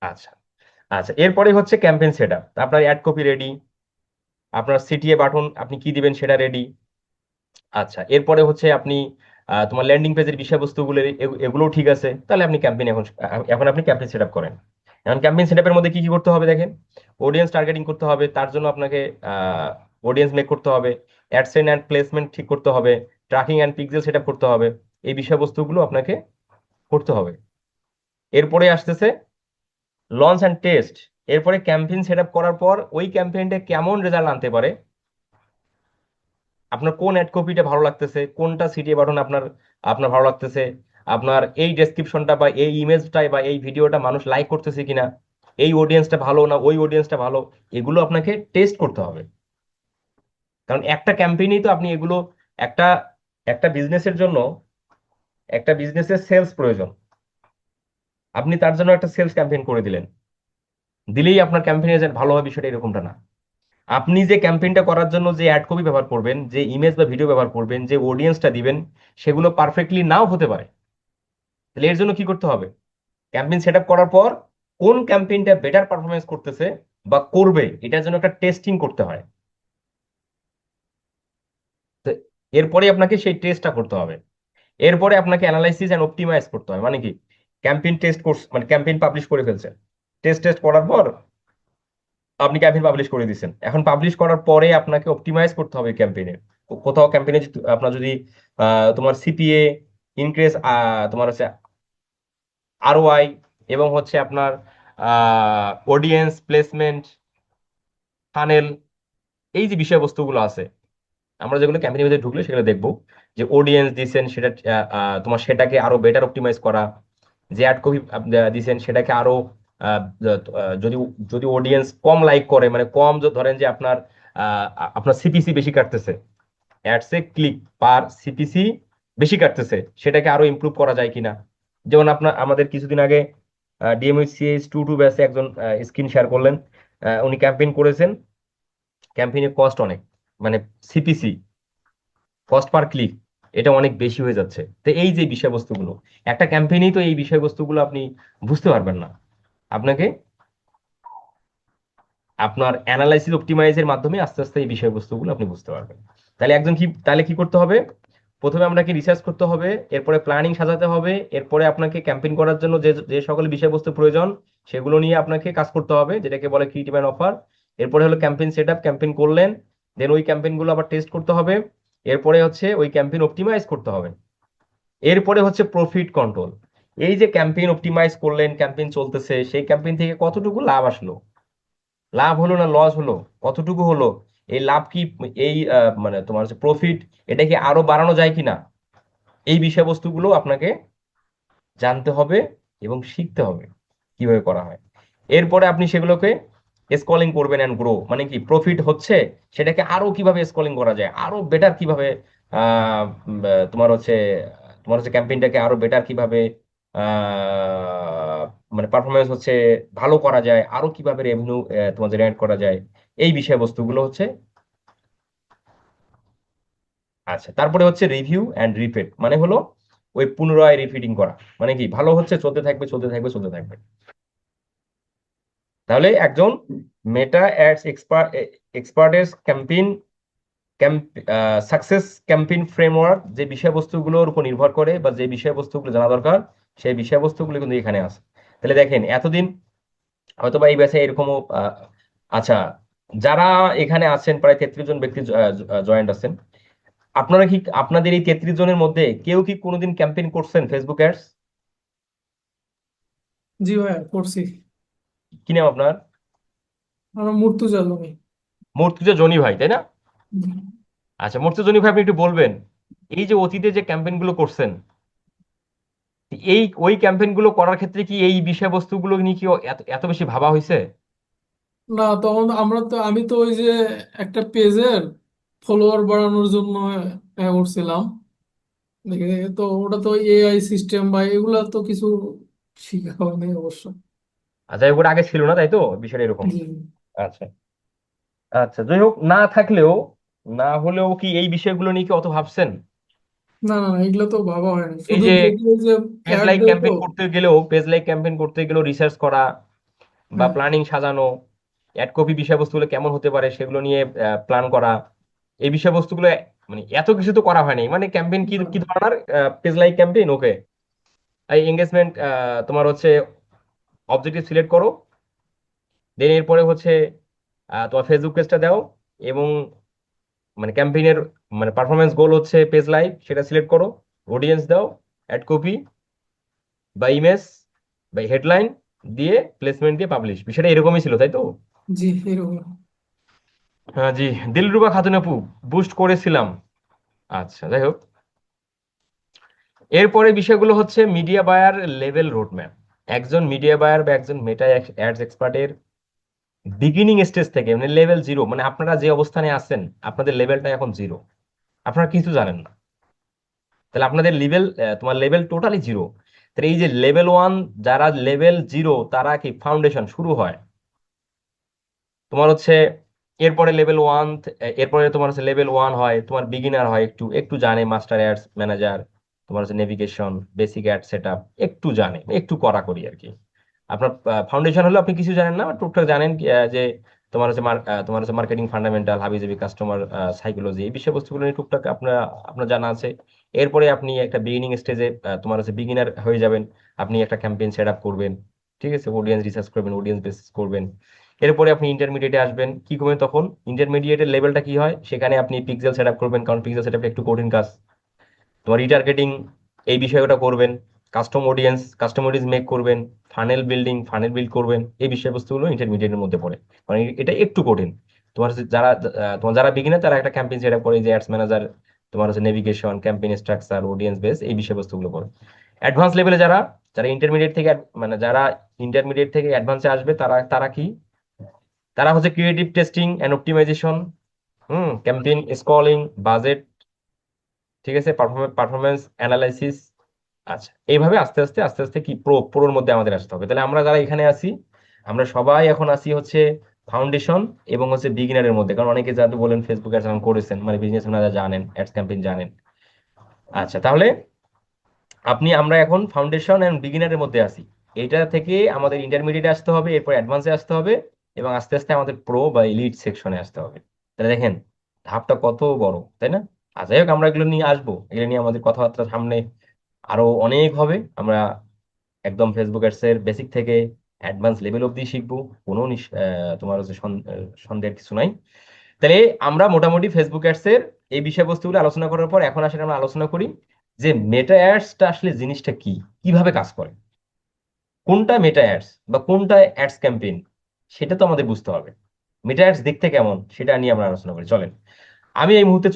আচ্ছা, আচ্ছা, এরপরে হচ্ছে ক্যাম্পেইন সেট আপ। আপনার অ্যাড কপি রেডি, আপনার সিটিএ বাটন আপনি কি দিবেন সেটা রেডি। আচ্ছা, এরপরে হচ্ছে আপনি তোমার ল্যান্ডিং পেজের বিষয়বস্তুগুলো এগুলোও ঠিক আছে, তাহলে আপনি ক্যাম্পেইন এখন আপনি ক্যাম্পেইন সেট আপ করেন। এখন ক্যাম্পেইন সেট আপের মধ্যে কি কি করতে হবে দেখেন, অডিয়েন্স টার্গেটিং করতে হবে, তার জন্য আপনাকে অডিয়েন্স মেক করতে হবে, অ্যাডসেন্স অ্যান্ড প্লেসমেন্ট ঠিক করতে হবে, tracking and pixel set up করতে হবে, এই বিষয়বস্তুগুলো আপনাকে করতে হবে। এরপরে আসতেছে লঞ্চ অ্যান্ড টেস্ট। এরপরে ক্যাম্পেইন সেট আপ করার পর ওই ক্যাম্পেইনটা কেমন রেজাল্ট আনতে পারে, আপনার কোন অ্যাড কপিটা ভালো লাগতেছে, কোনটা সিটি বাটন আপনার আপনার ভালো লাগতেছে, আপনার এই ডেসক্রিপশনটা বা এই ইমেজটাই বা এই ভিডিওটা মানুষ লাইক করতেছে কিনা, এই অডিয়েন্সটা ভালো না ওই অডিয়েন্সটা ভালো, এগুলো আপনাকে টেস্ট করতে হবে। কারণ একটা ক্যাম্পেইনেই তো আপনি এগুলো, একটা একটা বিজনেসের জন্য, একটা বিজনেসের সেলস প্রয়োজন, আপনি তার জন্য একটা সেলস ক্যাম্পেইন করে দিলেন, দিলেই আপনার ক্যাম্পেইনে যে ভালো হবে বিষয়টা এরকমটা না। আপনি যে ক্যাম্পেইনটা করার জন্য যে অ্যাড কপি ব্যবহার করবেন, যে ইমেজ বা ভিডিও ব্যবহার করবেন, যে অডিয়েন্সটা দিবেন, সেগুলো পারফেক্টলি নাও হতে পারে। তাহলে এর জন্য কি করতে হবে, ক্যাম্পেইন সেট আপ করার পর কোন ক্যাম্পেইনটা বেটার পারফরমেন্স করতেছে বা করবে, এটার জন্য একটা টেস্টিং করতে হয়। তো এরপরে আপনাকে সেই টেস্টটা করতে হবে। এরপরে আপনাকে অ্যানালাইসিস এন্ড অপটিমাইজ করতে হয়। মানে কি, ক্যাম্পেইন টেস্ট কোর্স মানে ক্যাম্পেইন পাবলিশ করে ফেলছেন, টেস্ট টেস্ট করার পর আপনি ক্যাম্পেইন পাবলিশ করে দিচ্ছেন, এখন পাবলিশ করার পরে আপনাকে অপটিমাইজ করতে হবে ক্যাম্পেইনে। কোথাও ক্যাম্পেইনে আপনার যদি তোমার সিপিএ ইনক্রিজ, তোমার হচ্ছে আরওআই, এবং হচ্ছে আপনার অডিয়েন্স প্লেসমেন্ট, ফানেল, এই যে বিষয়বস্তুগুলো আছে, আমরা যেগুলো ক্যাম্পেইনের মধ্যে ঢুকলে সেগুলো দেখবো, যে অডিয়েন্স দিচ্ছেন সেটা তোমার সেটাকে আরো বেটার অপটিমাইজ করা, যে অ্যাড কপি দিচ্ছেন সেটাকে আরো যদি যদি অডিয়েন্স কম লাইক করে, মানে কম ধরেন যে আপনার আপনার সিপিসি বেশি কাটতেছে, অ্যাডসে ক্লিক পার সিপিসি বেশি কাটতেছে, সেটাকে আরো ইমপ্রুভ করা যায় কিনা। যেমন আপনার আমাদের কিছুদিন আগে ডিএমএইচসিএইচ 2 ব্যাচে একজন স্ক্রিন শেয়ার করলেন, উনি ক্যাম্পেইন করেছেন, ক্যাম্পেইনের কস্ট অনেক, মানে সিপিসি, কস্ট পার ক্লিক, এটা অনেক বেশি হয়ে যাচ্ছে। তো এই যে বিষয়বস্তুগুলো, একটা ক্যাম্পেইনেই তো এই বিষয়বস্তুগুলো আপনি বুঝতে পারবেন না, আপনাকে আপনার অ্যানালাইসিস অপটিমাইজের মাধ্যমে আস্তে আস্তে এই বিষয়বস্তুগুলো আপনি বুঝতে পারবেন। তাহলে কি করতে হবে, প্রথমে আপনাকে রিসার্চ করতে হবে, এরপরে প্ল্যানিং সাজাতে হবে, এরপরে আপনাকে ক্যাম্পেইন করার জন্য যে যে সকল বিষয়বস্তু প্রয়োজন সেগুলো নিয়ে আপনাকে কাজ করতে হবে, যেটাকে বলে ক্রিয়েটিভ অ্যান্ড অফার। এরপরে হলো ক্যাম্পেইন সেট আপ, ক্যাম্পেইন করলেন, দেন ওই ক্যাম্পেইন গুলো আবার টেস্ট করতে হবে, এরপরে হচ্ছে ওই ক্যাম্পেইন অপটিমাইজ করতে হবে। এরপরে হচ্ছে প্রফিট কন্ট্রোল। এই যে ক্যাম্পেইন অপটিমাইজ করলেন, ক্যাম্পেইন চলতেছে, সেই ক্যাম্পেইন থেকে কতটুকু লাভ আসলো, লাভ হলো না লস হলো, কতটুকু হলো, এই লাভ কি, এই মানে তোমার হচ্ছে প্রফিট, এটা কি আরো বাড়ানো যায় কিনা, এই বিষয়বস্তুগুলো আপনাকে জানতে হবে এবং শিখতে হবে কিভাবে করা হয়। এরপরে আপনি সেগুলোকে স্কলিং করবেন অ্যান্ড গ্রো, মানে কি প্রফিট হচ্ছে সেটাকে আরো কিভাবে স্কলিং করা যায়, আরো বেটার কিভাবে তোমার হচ্ছে ক্যাম্পেইনটাকে আরো বেটার কিভাবে মানে পারফরমেন্স হচ্ছে ভালো করা যায়, আরো কিভাবে রেভিনিউ তোমার জেনারেট করা যায়, এই বিষয়বস্তুগুলো হচ্ছে। আচ্ছা, তারপরে হচ্ছে রিভিউ অ্যান্ড রিপিট, মানে হলো ওই পুনরায় রিপিটিং করা, মানে কি ভালো হচ্ছে চলতে থাকবে চলতে থাকবে চলতে থাকবে। তাহলে একজন মেটা অ্যাডস এক্সপার্টের ক্যাম্পেইন সাকসেস ক্যাম্পেইন ফ্রেমওয়ার্ক যে বিষয়বস্তুগুলোর উপর নির্ভর করে বা যে বিষয়বস্তুগুলো জানা দরকার, সেই বিষয়বস্তুগুলো কিন্তু এখানে আছে। তাহলে দেখেন এতদিন হয়তো বা এই ব্যাচে এরকমও আচ্ছা, যারা এখানে আছেন প্রায় 33 জন ব্যক্তি জয়েন্ট আছেন, আপনারা কি আপনাদের এই 33 জনের মধ্যে কেউ কি কোনোদিন ক্যাম্পেইন করছেন ফেসবুক অ্যাডস? জি ভাইয়া, করছি। কি নাম আপনার? আমরা মুর্তুজা জমি। মুর্তুজা জনি ভাই, তাই না? জি। আচ্ছা, মুর্তুজা জনি ভাই, আপনি একটু বলবেন এই যে অতীতে যে ক্যাম্পেইন গুলো করছেন, এই ওই ক্যাম্পেইন গুলো করার ক্ষেত্রে কি এই বিষয়বস্তুগুলো নিয়ে কি এত এত বেশি ভাবা হয়েছে? না, তখন আমি তো ওই যে একটা পেজের ফলোয়ার বাড়ানোর জন্য করছিলাম। দেখে দেখে তো ওটা তো এআই সিস্টেম বা এগুলা তো কিছু শিখা হয়নি অবশ্য। আচ্ছা, ওটা আগে ছিল না তাই তো, বিষয়টা এরকম। জি। আচ্ছা আচ্ছা, যাই হোক, না থাকলেও না হলেও কি এই বিষয়গুলো নিয়ে কি অত ভাবছেন? না না না, এগুলো তো ভাবা হয়নি, এই শুধু যে দেখি ওই যে পেজ অ্যাড লাইক দেয় তো। ক্যাম্পেইন করতে গেলেও, রিসার্চ করা বা হ্যাঁ। প্ল্যানিং সাজানো, অ্যাড কপি বিষয়বস্তুগুলো কেমন হতে পারে সেগুলো নিয়ে প্ল্যান করা, এই বিষয়বস্তুগুলো মানে এত কিছু তো করা হয়নি। মানে ক্যাম্পেইন কি কি ধরনের, পেজ লাইক ক্যাম্পেইন, ওকে, এই এঙ্গেজমেন্ট, তোমার হচ্ছে অবজেক্টিভ সিলেক্ট করো, দেন এরপরে হচ্ছে তোমার ফেসবুক পেজটা দাও, এবং মানে ক্যাম্পেইনের মানে পারফরমেন্স গোল হচ্ছে পেজ লাইক, সেটা সিলেক্ট করো, অডিয়েন্স দাও, অ্যাড কপি বা ইমেজ বা হেডলাইন দিয়ে, প্লেসমেন্ট দিয়ে পাবলিশ, বিষয়টা এরকমই ছিল তাই তো? জি, এরকম। হ্যাঁ জি, দিলরুবা খাতুন আপু, বুস্ট করেছিলাম। আচ্ছা, যাই হোক, এরপরে বিষয়গুলো হচ্ছে মিডিয়া বায়ার লেভেল রোডম্যাপ। একজন মিডিয়া বায়ার বা একজন মেটা অ্যাডস এক্সপার্টের বিগিনিং স্টেজ থেকে, মানে লেভেল জিরো, মানে আপনারা যে অবস্থানে আছেন আপনাদের লেভেলটা এখন জিরো, আপনারা কিছু জানেন না, তাহলে আপনাদের লেভেল, তোমার লেভেল টোটালি জিরো। তাহলে এই যে লেভেল ওয়ান, যারা লেভেল জিরো তারা কি ফাউন্ডেশন শুরু হয় তোমার হচ্ছে, এরপরে লেভেল ওয়ান, এরপরে তোমার হচ্ছে লেভেল ওয়ান হয় তোমার বিগিনার হয়, একটু একটু জানে মাস্টার অ্যাডস ম্যানেজার, তোমার হচ্ছে নেভিগেশন, বেসিক অ্যাড সেটআপ একটু জানে, একটু করা করি আর কি। আপনার ফাউন্ডেশন হলো আপনি কিছু জানেন না, টুকটাক জানেন যে তোমার হচ্ছে তোমার হচ্ছে মার্কেটিং ফান্ডামেন্টাল, হাবিজাবি কাস্টমার সাইকোলজি, এই বিষয়বস্তুগুলো নিয়ে টুকটাক আপনার আপনার জানা আছে। এরপরে আপনি একটা বিগিনিং স্টেজে তোমার হচ্ছে বিগিনার হয়ে যাবেন, আপনি একটা ক্যাম্পেইন সেট আপ করবেন, ঠিক আছে, অডিয়েন্স রিসার্চ করবেন, অডিয়েন্স বেসিস করবেন। এরপরে আপনি ইন্টারমিডিয়েটে আসবেন, কি করবেন তখন, ইন্টারমিডিয়েটের লেভেলটা কি হয়, সেখানে আপনি পিক্সেল সেট আপ করবেন, কারণ পিক্সেল সেট আপটা একটু কঠিন কাজ। তোমার রিটার্গেটিং, এই বিষয়টা করবেন, কাস্টম অডিয়েন্স মেক করবেন, ফানেল বিল্ড করবেন, এই বিষয়বস্তুগুলো ইন্টারমিডিয়েটের মধ্যে পড়ে, মানে এটা একটু কঠিন। তোমার হচ্ছে তোমার যারা বিগিনার তারা একটা ক্যাম্পেইন সেট আপ করে, যে অ্যাডস ম্যানেজার, তোমার হচ্ছে navigation, campaign structure, audience base, এই বিষয়বস্তুগুলো পড়ে। অ্যাডভান্স লেভেলে যারা যারা ইন্টারমিডিয়েট থেকে মানে যারা ইন্টারমিডিয়েট থেকে অ্যাডভান্সে আসবে, তারা তারা কি, তারা হচ্ছে creative testing and optimisation, campaign scaling, budget, ঠিক আছে, পারফরমেন্স অ্যানালাইসিস। আচ্ছা, এইভাবে আস্তে আস্তে আস্তে আস্তে কি প্রোর মধ্যে আমাদের আসতে হবে। তাহলে আমরা যারা এখানে আছি, আমরা সবাই এখন আছি হচ্ছে ফাউন্ডেশন এবং হচ্ছে বিগিনারের মধ্যে, কারণ অনেকে যাতে বলেন ফেসবুক অ্যাডস এখন করেছেন, মানে বিজনেস ম্যানেজার জানেন, অ্যাডস ক্যাম্পেইন জানেন। আচ্ছা, তাহলে আমরা এখন ফাউন্ডেশন এন্ড বিগিনারের মধ্যে আছি, এইটা থেকে আমাদের ইন্টারমিডিয়েটে আসতে হবে, এরপর অ্যাডভান্সে আসতে হবে, এবং আস্তে আস্তে আমাদের প্রো বা এলিট সেকশনে আসতে হবে। তাহলে দেখেন ধাপটা কত বড়, তাই না? আচ্ছা, যাই হোক, আমরা এগুলো নিয়ে আসবো, এগুলো নিয়ে আমাদের কথাবার্তা সামনে আরো অনেক হবে। আমরা একদম ফেসবুক অ্যাডস এর বেসিক থেকে অ্যাডভান্স লেভেল অব্দি শিখবো, কোনো তোমার হচ্ছে সন্দেহের কিছু নাই। তাহলে আমরা মোটামুটি ফেসবুক অ্যাডস এর এই বিষয়বস্তুগুলো আলোচনা করার পর এখন আসলে আমরা আলোচনা করি যে মেটা অ্যাডসটা আসলে জিনিসটা কি, কিভাবে কাজ করে, কোনটা মেটা অ্যাডস বা কোনটা অ্যাডস ক্যাম্পেইন, সেটা তো আমাদের বুঝতে হবে। মেটা অ্যাডস দেখতে কেমন সেটা নিয়ে আমরা আলোচনা করি, চলেন। আমি এই মুহূর্তে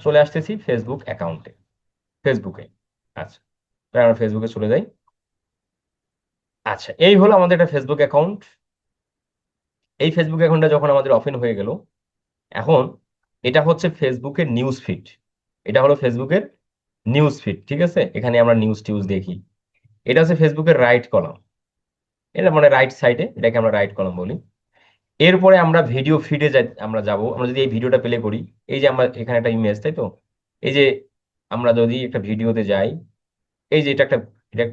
চলে আসতেছি ফেসবুক অ্যাকাউন্টে, ফেসবুকে। আচ্ছা, তাহলে আমরা ফেসবুকে চলে যাই। আচ্ছা, এই হলো আমাদের একটা ফেসবুক অ্যাকাউন্ট। এই ফেসবুক অ্যাকাউন্টটা যখন আমাদের ওপেন হয়ে গেল, এখন এটা হচ্ছে ফেসবুকের নিউজ ফিড। এটা হলো ফেসবুকের নিউজ ফিড, ঠিক আছে? এখানে আমরা নিউজ টিউজ দেখি। এটা হচ্ছে ফেসবুকের রাইট কলাম, এটা মানে রাইট সাইডে, এটাকে আমরা রাইট কলাম বলি। এরপরে আমরা ভিডিও ফিডে যাই, আমরা যাব। আমরা যদি এই ভিডিওটা প্লে করি, এই যে আমরা এখানে একটা ইমেজ, তাই তো? এই যে আমরা যদি একটা ভিডিওতে যাই, এই যে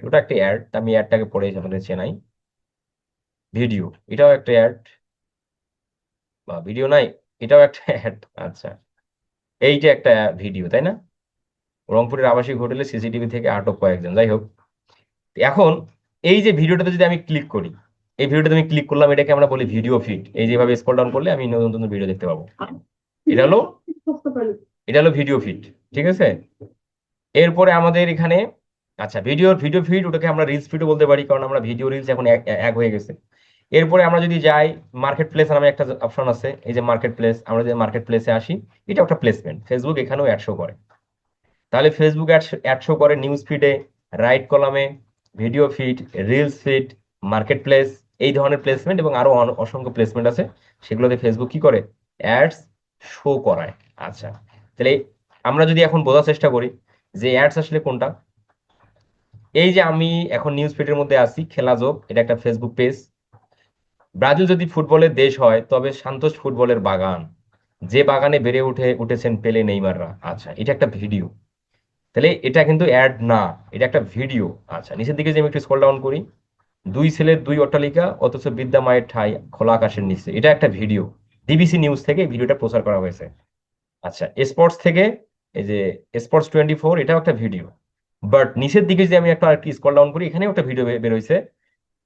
ওটা একটা অ্যাড, আমি অ্যাডটাকে পড়ে আমাদের চেনাই। ভিডিও, এটাও একটা অ্যাড, বা ভিডিও নাই, এটাও একটা অ্যাড। আচ্ছা, এইটা একটা ভিডিও, তাই না? রংপুরের আবাসিক হোটেলে সিসিটিভি থেকে আটক কয়েকজন, যাই হোক। এখন এই যে ভিডিওটাতে যদি আমি ক্লিক করি, এই ভিডিওটাতে আমি ক্লিক করলাম, এটাকে আমরা বলি ভিডিও ফিড। এই যেভাবে স্ক্রল ডাউন করলে আমি নতুন নতুন ভিডিও দেখতে পাবো। এটা হলো এটা হলো ভিডিও ফিড, ঠিক আছে? এরপরে আমাদের এখানে, আচ্ছা, ভিডিও ফিড, ওটাকে আমরা রিলস ফিডও বলতে পারি, কারণ আমরা ভিডিও রিলস এখন এক এক হয়ে গেছে। এরপরে আমরা যদি যাই, মার্কেট প্লেস নামে একটা অপশন আছে, এই যে মার্কেট প্লেস, আমরা যদি মার্কেট প্লেসে আসি, এটা একটা প্লেসমেন্ট, ফেসবুক এখানেও অ্যাড শো করে। তাহলে ফেসবুক অ্যাড শো করে নিউজ ফিডে, রাইট কলামে, video feed, reels feed, market place, এই ধরনের প্লেসমেন্ট এবং আরো অসংখ্য প্লেসমেন্ট আছে, সেগুলোতে ফেসবুক কি করে, অ্যাডস শো করায়। আচ্ছা, তাহলে আমরা যদি এখন বোঝার চেষ্টা করি যে অ্যাডস আসলে কোনটা। এই যে আমি এখন নিউজ ফিডের মধ্যে আছি, খেলাযোগ, এটা একটা ফেসবুক পেজ। ব্রাজিল যদি ফুটবলের দেশ হয়, তবে সান্তোস ফুটবলের বাগান, যে বাগানে বেড়ে উঠেছেন পেলে নেইমাররা। আচ্ছা, এটা একটা ভিডিও, তাহলে এটা কিন্তু অ্যাড না, এটা একটা ভিডিও। আচ্ছা, নিচের দিকে যে আমি একটু স্ক্রল ডাউন করি, দুই ছেলের দুই অট্টালিকা অথচ বিদ্যা মায়ের ঠাঁই খোলা আকাশের নিচে, এটা একটা ভিডিও। ডিবিসি নিউজ থেকে এই ভিডিওটা প্রচার করা হয়েছে। আচ্ছা, স্পোর্টস থেকে, এই যে স্পোর্টস 24, এটাও একটা ভিডিও। বাট নিচের দিকে যদি আমি একটা স্ক্রল ডাউন করি, এখানেও একটা ভিডিও বের হয়েছে,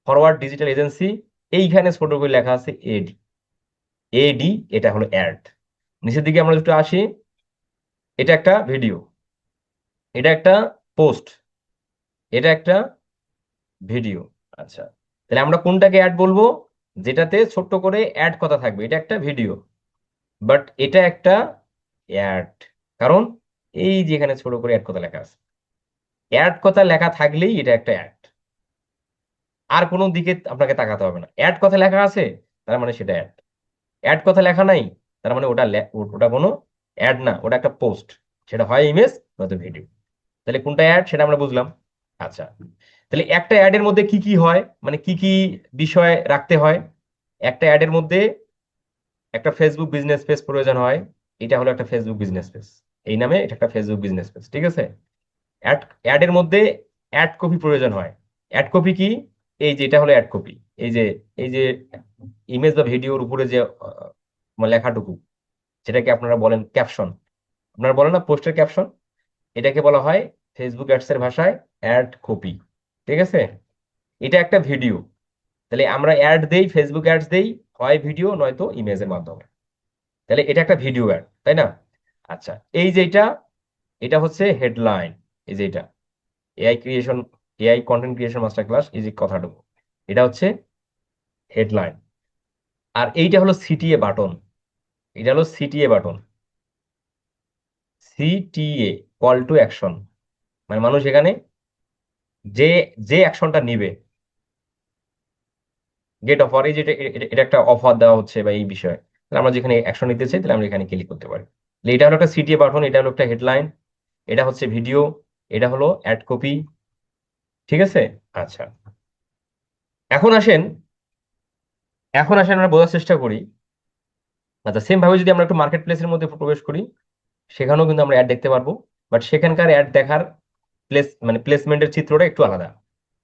ফরওয়ার্ড ডিজিটাল এজেন্সি, এইখানে ছোট করে লেখা আছে এডি। এডি, এটা হলো অ্যাড। নিচের দিকে আমরা একটু আসি, এটা একটা ভিডিও, এটা একটা পোস্ট, এটা একটা ভিডিও। আচ্ছা, তাহলে আমরা কোনটাকে অ্যাড বলবো? যেটাতে ছোট্ট করে অ্যাড কথা থাকবে, এটা একটা ভিডিও। বাট এটা একটা অ্যাড, কারণ এই যে এখানে ছোট করে অ্যাড কথা লেখা আছে। অ্যাড কথা লেখা থাকলেই এটা একটা অ্যাড, আর কোনো দিকে আপনাকে তাকাতে হবে না। অ্যাড কথা লেখা আছে, তার মানে সেটা অ্যাড। অ্যাড কথা লেখা নাই, তার মানে ওটা কোনো অ্যাড না, ওটা একটা পোস্ট, সেটা হয় ইমেজ নয়তো ভিডিও। তাহলে কোনটা অ্যাড সেটা আমরা বুঝলাম। আচ্ছা, তাহলে একটা অ্যাডের মধ্যে কি কি হয়, মানে কি কি বিষয় রাখতে হয়? একটা অ্যাডের মধ্যে একটা ফেসবুক বিজনেস পেজ প্রয়োজন হয়, এটা হলো একটা ফেসবুক বিজনেস পেজ, এই নামে এটা একটা ফেসবুক বিজনেস পেজ, ঠিক আছে? অ্যাডের মধ্যে অ্যাড কপি প্রয়োজন হয়। অ্যাড কপি কি? এই যে এটা হলো অ্যাড কপি। এই যে ইমেজ বা ভিডিওর উপরে যে লেখাটুকু, যেটাকে আপনারা বলেন ক্যাপশন, আপনারা বলেন না পোস্টের ক্যাপশন, এটাকে বলা হয় ফেসবুক অ্যাডস এর ভাষায় অ্যাড কপি, ঠিক আছে? এটা একটা ভিডিও, তাহলে আমরা অ্যাড দেই, ফেসবুক অ্যাডস দেই, হয় ভিডিও নয়তো ইমেজের মাধ্যমে, তাহলে এটা একটা ভিডিও অ্যাড, তাই না? আচ্ছা, এই যে এটা হচ্ছে হেডলাইন, এই যে এটা AI creation, AI content creation master class, এই যে কথাটুকু, এটা হচ্ছে হেডলাইন। আর এইটা হলো সিটিএ বাটন, এটা হলো CTA button, CTA, call to action, মানে মানুষ এখানে যে যে অ্যাকশনটা নিবে, গেট অফার, এই যে এটা একটা অফার দেওয়া হচ্ছে বা এই বিষয়ে, তাহলে আমরা যেখানে অ্যাকশন নিতে চাই, তাহলে আমরা এখানে ক্লিক করতে পারি। তাহলে এটা হলো একটা সিটিএ বাটন, এটা হলো একটা হেডলাইন, এটা হচ্ছে ভিডিও, এটা হলো অ্যাড কপি, ঠিক আছে? আচ্ছা, এখন আসেন আমরা বোঝার চেষ্টা করি। আচ্ছা, সেম ভাবে যদি আমরা একটু মার্কেট প্লেসের মধ্যে প্রবেশ করি, সেখানেও কিন্তু আমরা অ্যাড দেখতে পারবো। বাট সেখানকার অ্যাড দেখার প্লেসমেন্টের চিত্রটা একটু আলাদা,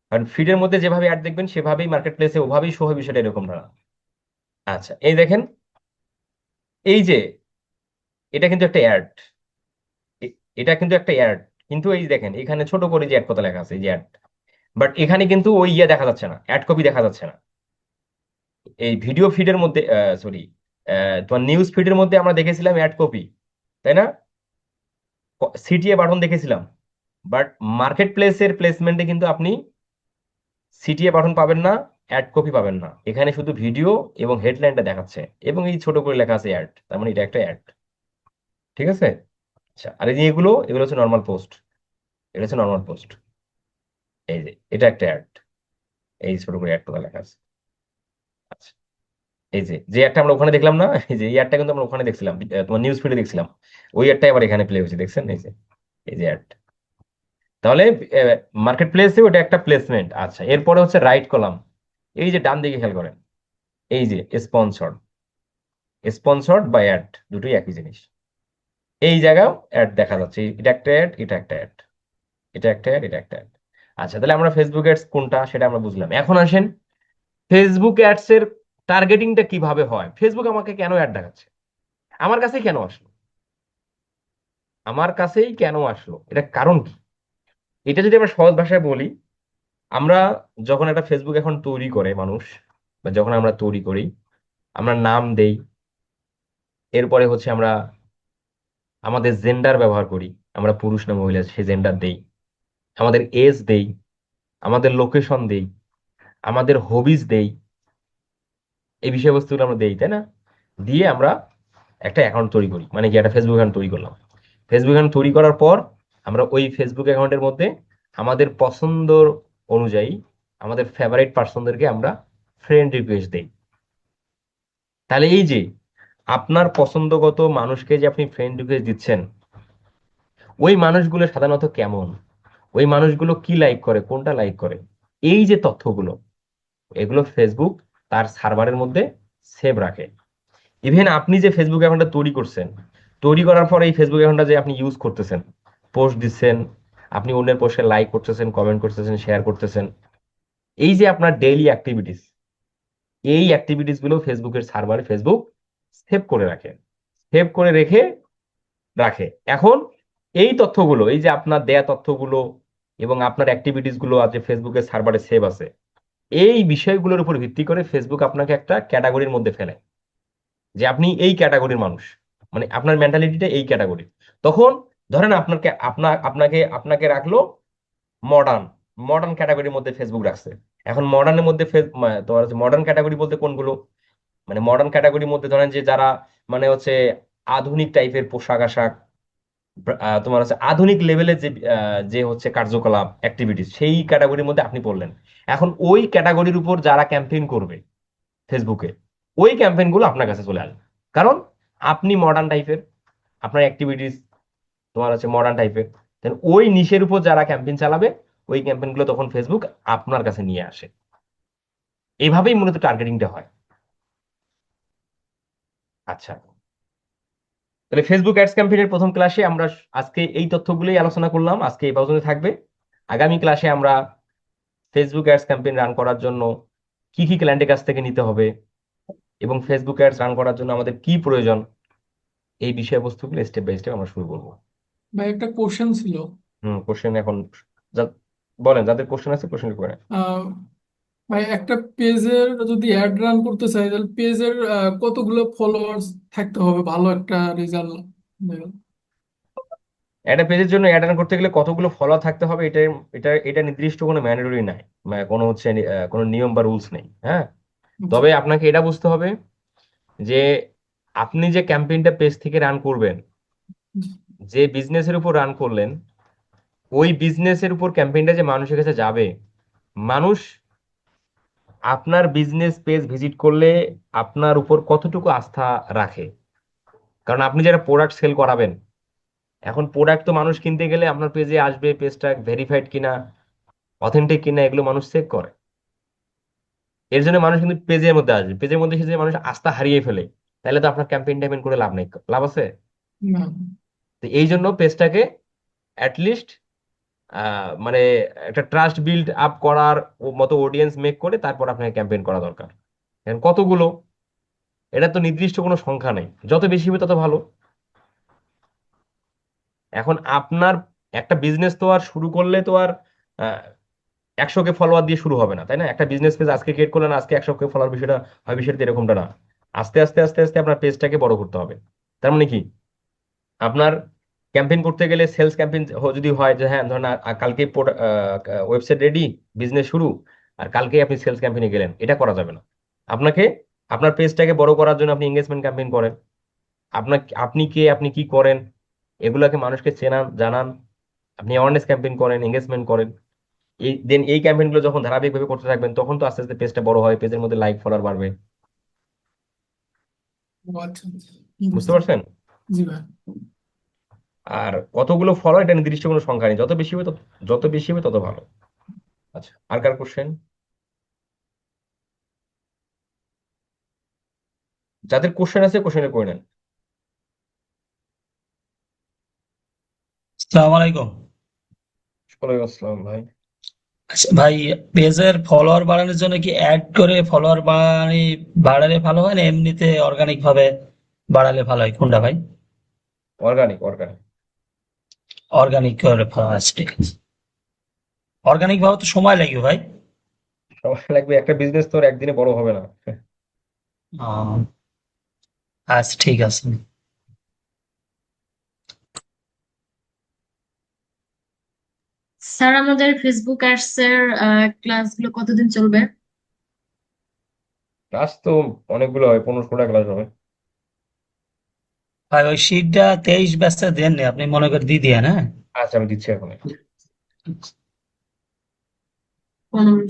কারণ ফিডের মধ্যে যেভাবে অ্যাড দেখবেন সেভাবেই মার্কেট প্লেসে ওভাবেই শো হবে, বিষয়টা এরকম না। আচ্ছা, এই দেখেন, এই যে এটা কিন্তু একটা অ্যাড, এটা কিন্তু একটা অ্যাড, কিন্তু এই দেখেন এখানে ছোট করে যে অ্যাড কথা লেখা আছে, এই যে অ্যাড। বাট এখানে কিন্তু ওই ইয়ে দেখা যাচ্ছে না, অ্যাড কপি দেখা যাচ্ছে না। এই ভিডিও ফিডের মধ্যে, সরি, তোমার নিউজ ফিডের মধ্যে আমরা দেখেছিলাম অ্যাড কপি, তাই না? সিটিএ বাটন দেখেছিলাম, বাট মার্কেট প্লেসের প্লেসমেন্টে কিন্তু আপনি সিটিএ বাটন পাবেন না, অ্যাড কপি পাবেন না। এখানে শুধু ভিডিও এবং হেডলাইনটা দেখাচ্ছে এবং এই ছোট করে লেখা আছে অ্যাড, তার মানে এটা একটা অ্যাড। ঠিক আছে? আচ্ছা, আর এই যে এগুলো এগুলো হচ্ছে নর্মাল পোস্ট, এটা হচ্ছে নর্মাল পোস্ট। এই যে এটা একটা অ্যাড, এই ছোট করে অ্যাড কথা লেখা আছে। আচ্ছা, এই যে যে অ্যাডটা আমরা ওখানে দেখলাম না, এই যে এই অ্যাডটা কিন্তু আমরা ওখানে দেখছিলাম, তোমার নিউজ ফিডে দেখছিলাম, ওই অ্যাডটা আবার এখানে প্লে হয়েছে, দেখছেন? এই যে অ্যাড। তাহলে মার্কেট প্লেসে ওটা একটা প্লেসমেন্ট। আচ্ছা, এরপরে হচ্ছে রাইট কলাম, এই যে ডান দিকে খেয়াল করেন, এই যে স্পন্সর্ড, স্পন্সর্ড বা অ্যাড দুটোই একই জিনিস। এই জায়গাও অ্যাড দেখা যাচ্ছে, এটা একটা অ্যাড, এটা একটা অ্যাড, এটা একটা অ্যাড, এটা একটা অ্যাড। আচ্ছা, তাহলে আমরা ফেসবুক অ্যাডস কোনটা সেটা আমরা বুঝলাম। এখন আসেন ফেসবুক অ্যাডস এর টার্গেটিংটা কিভাবে হয়, ফেসবুক আমাকে কেন অ্যাড দেখাচ্ছে, আমার কাছেই কেন আসলো, আমার কাছেই কেন আসলো, এটা কারণ কি? এটা যদি আমরা সহজ ভাষায় বলি, আমরা যখন একটা ফেসবুক এখন তৈরি করে মানুষ, বা যখন আমরা তৈরি করি, আমরা নাম দেই, এরপরে হচ্ছে আমরা আমাদের জেন্ডার ব্যবহার করি, আমরা পুরুষ না মহিলা সে জেন্ডার দেই, আমাদের এজ দেই, আমাদের লোকেশন দেই, আমাদের হবিজ দেই, এই বিষয়বস্তুগুলো আমরা দেই, তাই না? দিয়ে আমরা একটা অ্যাকাউন্ট তৈরি করি, মানে কি একটা ফেসবুক অ্যাকাউন্ট তৈরি করলাম। ফেসবুক অ্যাকাউন্ট তৈরি করার পর আমরা ওই ফেসবুক অ্যাকাউন্টের মধ্যে আমাদের পছন্দ অনুযায়ী আমাদের ফেভারিট পার্সনদেরকে আমরা ফ্রেন্ড রিকোয়েস্ট দেই। তাহলে এই যে আপনার পছন্দগত মানুষকে যে আপনি ফ্রেন্ড রিকোয়েস্ট দিচ্ছেন, ওই মানুষগুলো সাধারণত কেমন, ওই মানুষগুলো কি লাইক করে, কোনটা লাইক করে, এই যে তথ্যগুলো, এগুলো ফেসবুক তার সার্ভারের মধ্যে সেভ রাখে। ইভেন আপনি যে ফেসবুক অ্যাকাউন্টটা তৈরি করছেন, তৈরি করার পর এই ফেসবুক অ্যাকাউন্টটা যে আপনি ইউজ করতেছেন, পোস্ট দিচ্ছেন, আপনি অন্যের পোস্টে লাইক করতেছেন, কমেন্ট করতেছেন, শেয়ার করতেছেন, এই যে আপনার ডেইলি অ্যাক্টিভিটিস, এই অ্যাক্টিভিটিস গুলো ফেসবুকের সার্ভারে ফেসবুক সেভ করে রাখে, সেভ করে রেখে রাখে। এখন এই তথ্যগুলো, এই যে আপনার দেয়া তথ্যগুলো এবং আপনার অ্যাক্টিভিটিস গুলো আজ ফেসবুকের সার্ভারে সেভ আছে, এই বিষয়গুলোর উপর ভিত্তি করে ফেসবুক আপনাকে একটা ক্যাটাগরির মধ্যে ফেলে, যে আপনি এই ক্যাটাগরির মানুষ, মানে আপনার মেন্টালিটিটা এই ক্যাটাগরি। তখন ধরেন আপনাকে আপনাকে রাখলো মডার্ন, মডার্ন ক্যাটাগরির মধ্যে ফেসবুক রাখছে। এখন মডার্নের মধ্যে তোমার মডার্ন ক্যাটাগরি বলতে কোনগুলো, মানে মডার্ন ক্যাটাগরির মধ্যে ধরেন যে যারা মানে হচ্ছে আধুনিক টাইপের পোশাক আশাক, তোমার হচ্ছে আধুনিক লেভেলের যে যে হচ্ছে কার্যকলাপ অ্যাক্টিভিটিস, সেই ক্যাটাগরির মধ্যে আপনি পড়লেন। এখন ওই ক্যাটাগরির উপর যারা ক্যাম্পেইন করবে ফেসবুকে, ওই ক্যাম্পেইন গুলো আপনার কাছে চলে আসবে, কারণ আপনি মডার্ন টাইপের, আপনার অ্যাক্টিভিটিস তোমার হচ্ছে মডার্ন টাইপের। দেন ওই নিশের উপর যারা ক্যাম্পেইন চালাবে, ওই ক্যাম্পেইন গুলো তখন ফেসবুক আপনার কাছে নিয়ে আসে। এইভাবেই মূলত টার্গেটিংটা হয়। আচ্ছা, তাহলে ফেসবুক অ্যাডস ক্যাম্পেইনের প্রথম ক্লাসে আমরা আজকে এই তথ্যগুলোই আলোচনা করলাম, আজকে এই পর্যন্ত থাকবে। আগামী ক্লাসে আমরা ফেসবুক অ্যাডস ক্যাম্পেইন রান করার জন্য কি কি ক্লায়েন্টের কাছ থেকে নিতে হবে এবং ফেসবুক অ্যাডস রান করার জন্য আমাদের কি প্রয়োজন, এই বিষয়বস্তুগুলো স্টেপ বাই স্টেপ আমরা শুরু করবো। ভাই একটা কোশ্চেন ছিল। কোশ্চেন এখন বলেন, যাদের কোশ্চেন আছে কোশ্চেন করেন। আহ, ভাই একটা পেজের যদি অ্যাড রান করতে চাই তাহলে পেজের কতগুলো ফলোয়ার্স থাকতে হবে ভালো একটা রেজাল্ট? একটা পেজের জন্য অ্যাড রান করতে গেলে কতগুলো ফলোয়ার থাকতে হবে, এটা নির্দিষ্ট কোনো ম্যান্ডেটরি নাই, মানে কোনো হচ্ছে কোনো নিয়ম বা রুলস নেই। হ্যাঁ, আচ্ছা। তবে আপনাকে এটা বুঝতে হবে যে আপনি যে ক্যাম্পেইনটা পেজ থেকে রান করবেন, যে বিজনেসের উপর রান করলেন, ওই বিজনেসের উপর ক্যাম্পেইনটা যে মানুষের কাছে যাবে, মানুষ আপনার বিজনেস পেজ ভিজিট করলে আপনার উপর কতটুকু আস্থা রাখে। কারণ আপনি যারা প্রোডাক্ট সেল করাবেন, এখন প্রোডাক্ট তো মানুষ কিনতে গেলে আপনার পেজে আসবে, পেজটা ভেরিফাইড কিনা, অথেন্টিক কিনা, এগুলো মানুষ চেক করে। এর জন্য মানুষ কিন্তু পেজের মধ্যে আসবে, পেজের মধ্যে এসে যদি মানুষ আস্থা হারিয়ে ফেলে, তাহলে তো আপনার ক্যাম্পেইন টাইমেন করে লাভ নেই, লাভ আছে? না। তো এই জন্য পেজটাকে অ্যাটলিস্ট মানে একটা ট্রাস্ট বিল্ড আপ করার মতো অডিয়েন্স মেক করে তারপর আপনাকে ক্যাম্পেইন করা দরকার। এখন কতগুলো, এটা তো নির্দিষ্ট কোনো সংখ্যা নেই, যত বেশি হবে তত ভালো। এখন আপনার একটা বিজনেস তো আর শুরু করলে তো আর 100কে ফলোয়ার দিয়ে শুরু হবে না, তাই না? একটা বিজনেস পেজ আজকে ক্রিয়েট করলেন, আজকে 100কে ফলোয়ার, বিষয়টা হয়, বিষয়টা এরকমটা না। আস্তে আস্তে আস্তে আস্তে আপনার পেজটাকে বড় করতে হবে। তার মানে কি, আপনার ক্যাম্পেইন করতে গেলে সেলস ক্যাম্পেইন যদি হয় যে হ্যাঁ ধরেন কালকে ওয়েবসাইট রেডি, বিজনেস শুরু, আর কালকে আপনি সেলস ক্যাম্পেইনে গেলেন, এটা করা যাবে না। আপনাকে আপনার পেজটাকে বড় করার জন্য আপনি এঙ্গেজমেন্ট ক্যাম্পেইন করেন। আপনি কে, আপনি কি করেন, এগুলাকে মানুষকে চেনান, জানান। আপনি অ্যাওয়ারনেস ক্যাম্পেইন করেন, এঙ্গেজমেন্ট করেন। এই ক্যাম্পেইনগুলো যখন ধারাবাহিকভাবে করতে থাকবেন, তখন তো আস্তে আস্তে পেজটা বড় হয়, পেজের মধ্যে লাইক ফলোয়ার বাড়বে। ও আচ্ছা আচ্ছা, বুঝতে বুঝতে পারছেন? জি ভাই। আর কতগুলো ফলো, এটা নির্দিষ্ট কোনো সংখ্যা নেই, যত বেশি হবে তত ভালো। আচ্ছা, আর কার কোশ্চেন? যাদের কোশ্চেন আছে কোশ্চেনে করে নেন। আসসালামু আলাইকুম। ওয়ালাইকুম আসসালাম ভাই। আচ্ছা ভাই, পেজের ফলোয়ার বাড়ানোর জন্য কি অ্যাড করে ফলোয়ার বাড়ালে ভালো হয় না এমনিতে অর্গানিক ভাবে বাড়ালে ভালো হয়, কোনটা ভাই? Organic, organic. অর্গানিক করে আচ্ছা ঠিক আছে। অর্গানিক ভাবে তো সময় লাগবে ভাই। সময় লাগবে, একটা বিজনেস তো আর একদিনে বড় হবে না। আহ, আচ্ছা ঠিক আছে। স্যার আমাদের ফেসবুক অ্যাডস এর ক্লাসগুলো কতদিন চলবে? ক্লাস তো অনেকগুলো হয়, 15-16টা ক্লাস হবে। ভাই ওই শীটটা 23 ব্যাচটা দেন নি, আপনি মনে করে দিয়ে দিয়ে হ্যাঁ। আচ্ছা, আমি দিচ্ছি এখন। পনেরো।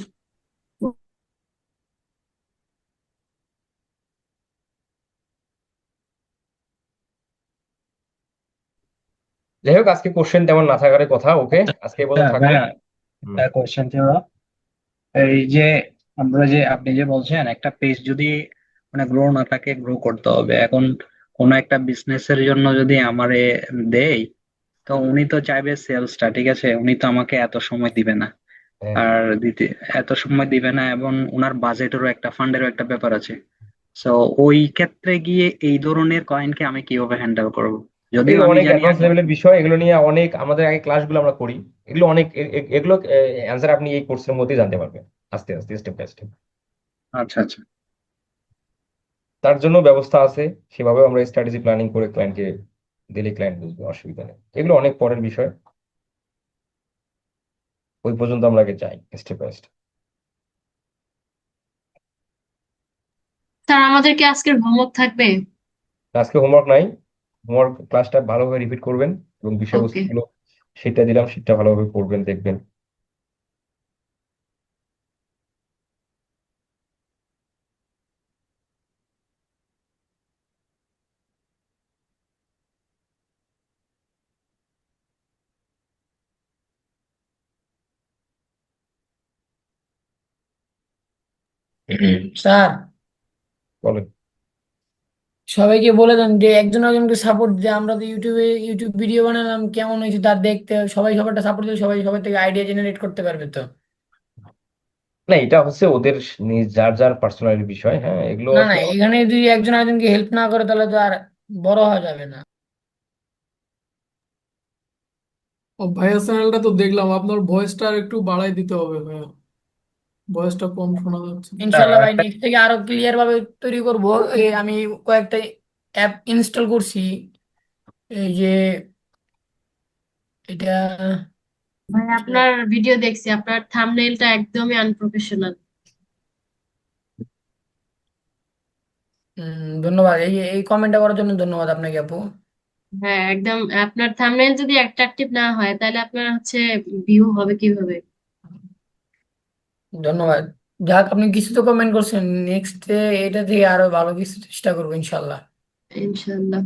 যাই হোক, আজকে কোশ্চেন তেমন না থাকার কথা। ওকে, আচ্ছা, আজকে এই পর্যন্ত থাকলো। ভাইয়া হুম। একটা কোয়েশ্চেন ছিল। এই যে আমরা যে আপনি যে বলছেন একটা পেজ যদি মানে গ্রো না থাকে, গ্রো করতে হবে। এখন কোন একটা বিজনেসের জন্য যদি আমারে দেই, তো উনি তো চাইবে সেলসটা, ঠিক আছে, উনি তো আমাকে এত সময় দিবে না। হ্যাঁ, আর দিতে এত সময় দিবে না, এবং ওনার বাজেটেরও একটা ফান্ডেরও একটা ব্যাপার আছে। তো ওই ক্ষেত্রে গিয়ে এই ধরনের কয়েনকে আমি কিভাবে হ্যান্ডেল করব? যদিও এগুলো আমি অনেক জানি অ্যাডভান্স এখন। লেভেলের বিষয়, এগুলো নিয়ে অনেক আমাদের আগে ক্লাসগুলো আমরা করি। এগুলো অনেক এগুলো অ্যান্সার আপনি এই কোর্সের মধ্যেই জানতে পারবেন, আস্তে আস্তে, স্টেপ বাই স্টেপ। আচ্ছা আচ্ছা। তার জন্য ব্যবস্থা আছে, সেভাবে আমরা স্ট্র্যাটেজি প্ল্যানিং করে ক্লায়েন্টকে দিলে ক্লায়েন্ট বুঝবে, অসুবিধা নেই। এগুলো অনেক পরের বিষয়, ওই পর্যন্ত আমরা আগে যাই স্টেপ বাই স্টেপ। স্যার আমাদের কি আজকের হোমওয়ার্ক থাকবে? আজকে হোমওয়ার্ক নাই। হোমওয়ার্ক ক্লাসটা ভালোভাবে রিপিট করবেন, এবং ওকে। বিষয়বস্তুগুলো সেটা দিলাম, সেটা ভালোভাবে পড়বেন, দেখবেন। স্যার, বলেন। সবাইকে বলে দেন যে একজন একজনকে সাপোর্ট দিয়ে আমরা তো ইউটিউব ভিডিও বানালাম, কেমন হয়েছে তার দেখতে সবাই সবারটা সাপোর্ট দিলে সবাই সবার থেকে আইডিয়া জেনারেট করতে পারবে তো। না, এটা হচ্ছে ওদের যার যার পার্সোনাল বিষয়। হ্যাঁ, এগুলো না না, আসলে এখানে যদি একজন একজনকে হেল্প না করে তাহলে তো আর বড় হওয়া যাবে না। ও ভাইয়া, চ্যানেলটা তো দেখলাম, আপনার ভয়েসটা আর একটু বাড়াই দিতে হবে ভাইয়া, ভয়েসটা কম শোনা যাচ্ছে। স্যার ইনশাল্লাহ আর ভাই, একটা। নেক্সট থেকে আরো ক্লিয়ার ভাবে তৈরি করব। আমি কয়েকটা অ্যাপ ইনস্টল করছি। এই যে এটা ভাই আপনার ভিডিও দেখছি, আপনার থাম্বনেইলটা একদমই আনপ্রফেশনাল। ধন্যবাদ, এই এই কমেন্টটা করার জন্য ধন্যবাদ আপনাকে আপু। হ্যাঁ, একদম আপনার থাম্বনেইল যদি অ্যাট্রাকটিভ না হয় তাহলে আপনার হচ্ছে ভিউ হবে কিভাবে? ধন্যবাদ। যাক, আপনি কিছু তো কমেন্ট করছেন, নেক্সট এটা থেকে আরো ভালো কিছু চেষ্টা করবো ইনশাল্লাহ। ইনশাআল্লাহ।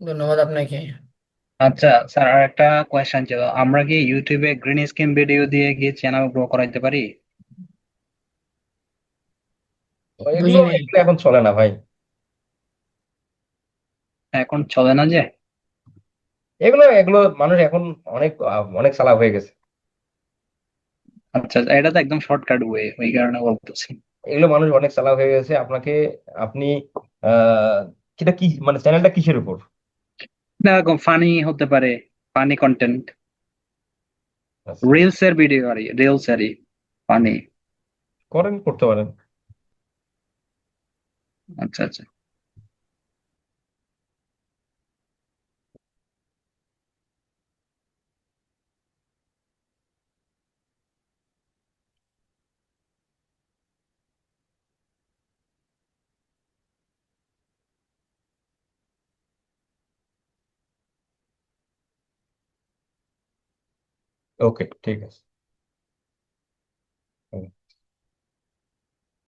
ধন্যবাদ আপনাকে। আচ্ছা স্যার, আর একটা কোয়েশ্চেন ছিল। আমরা কি ইউটিউবে গ্রিন স্ক্রিন ভিডিও দিয়ে কি চ্যানেল গ্রো করাইতে পারি? এগুলো বুঝিনি। এগুলো এখন চলে না ভাই। এখন চলে না যে? এগুলো এগুলো মানুষ এখন অনেক অনেক চালাক হয়ে গেছে। আচ্ছা আচ্ছা, এটা তো একদম শর্টকাট ওয়ে, ওই কারণে বলতেছি। এগুলো মানুষ অনেক চালাক হয়ে গেছে। আপনি আহ সেটা কি, মানে চ্যানেলটা কিসের উপর? এরকম ফানি হতে পারে, ফানি কন্টেন্ট, আচ্ছা, রিলস এর ভিডিও আর রিলস আরই ফানি। করেন, করতে পারেন। আচ্ছা আচ্ছা। ওকে, ঠিক আছে।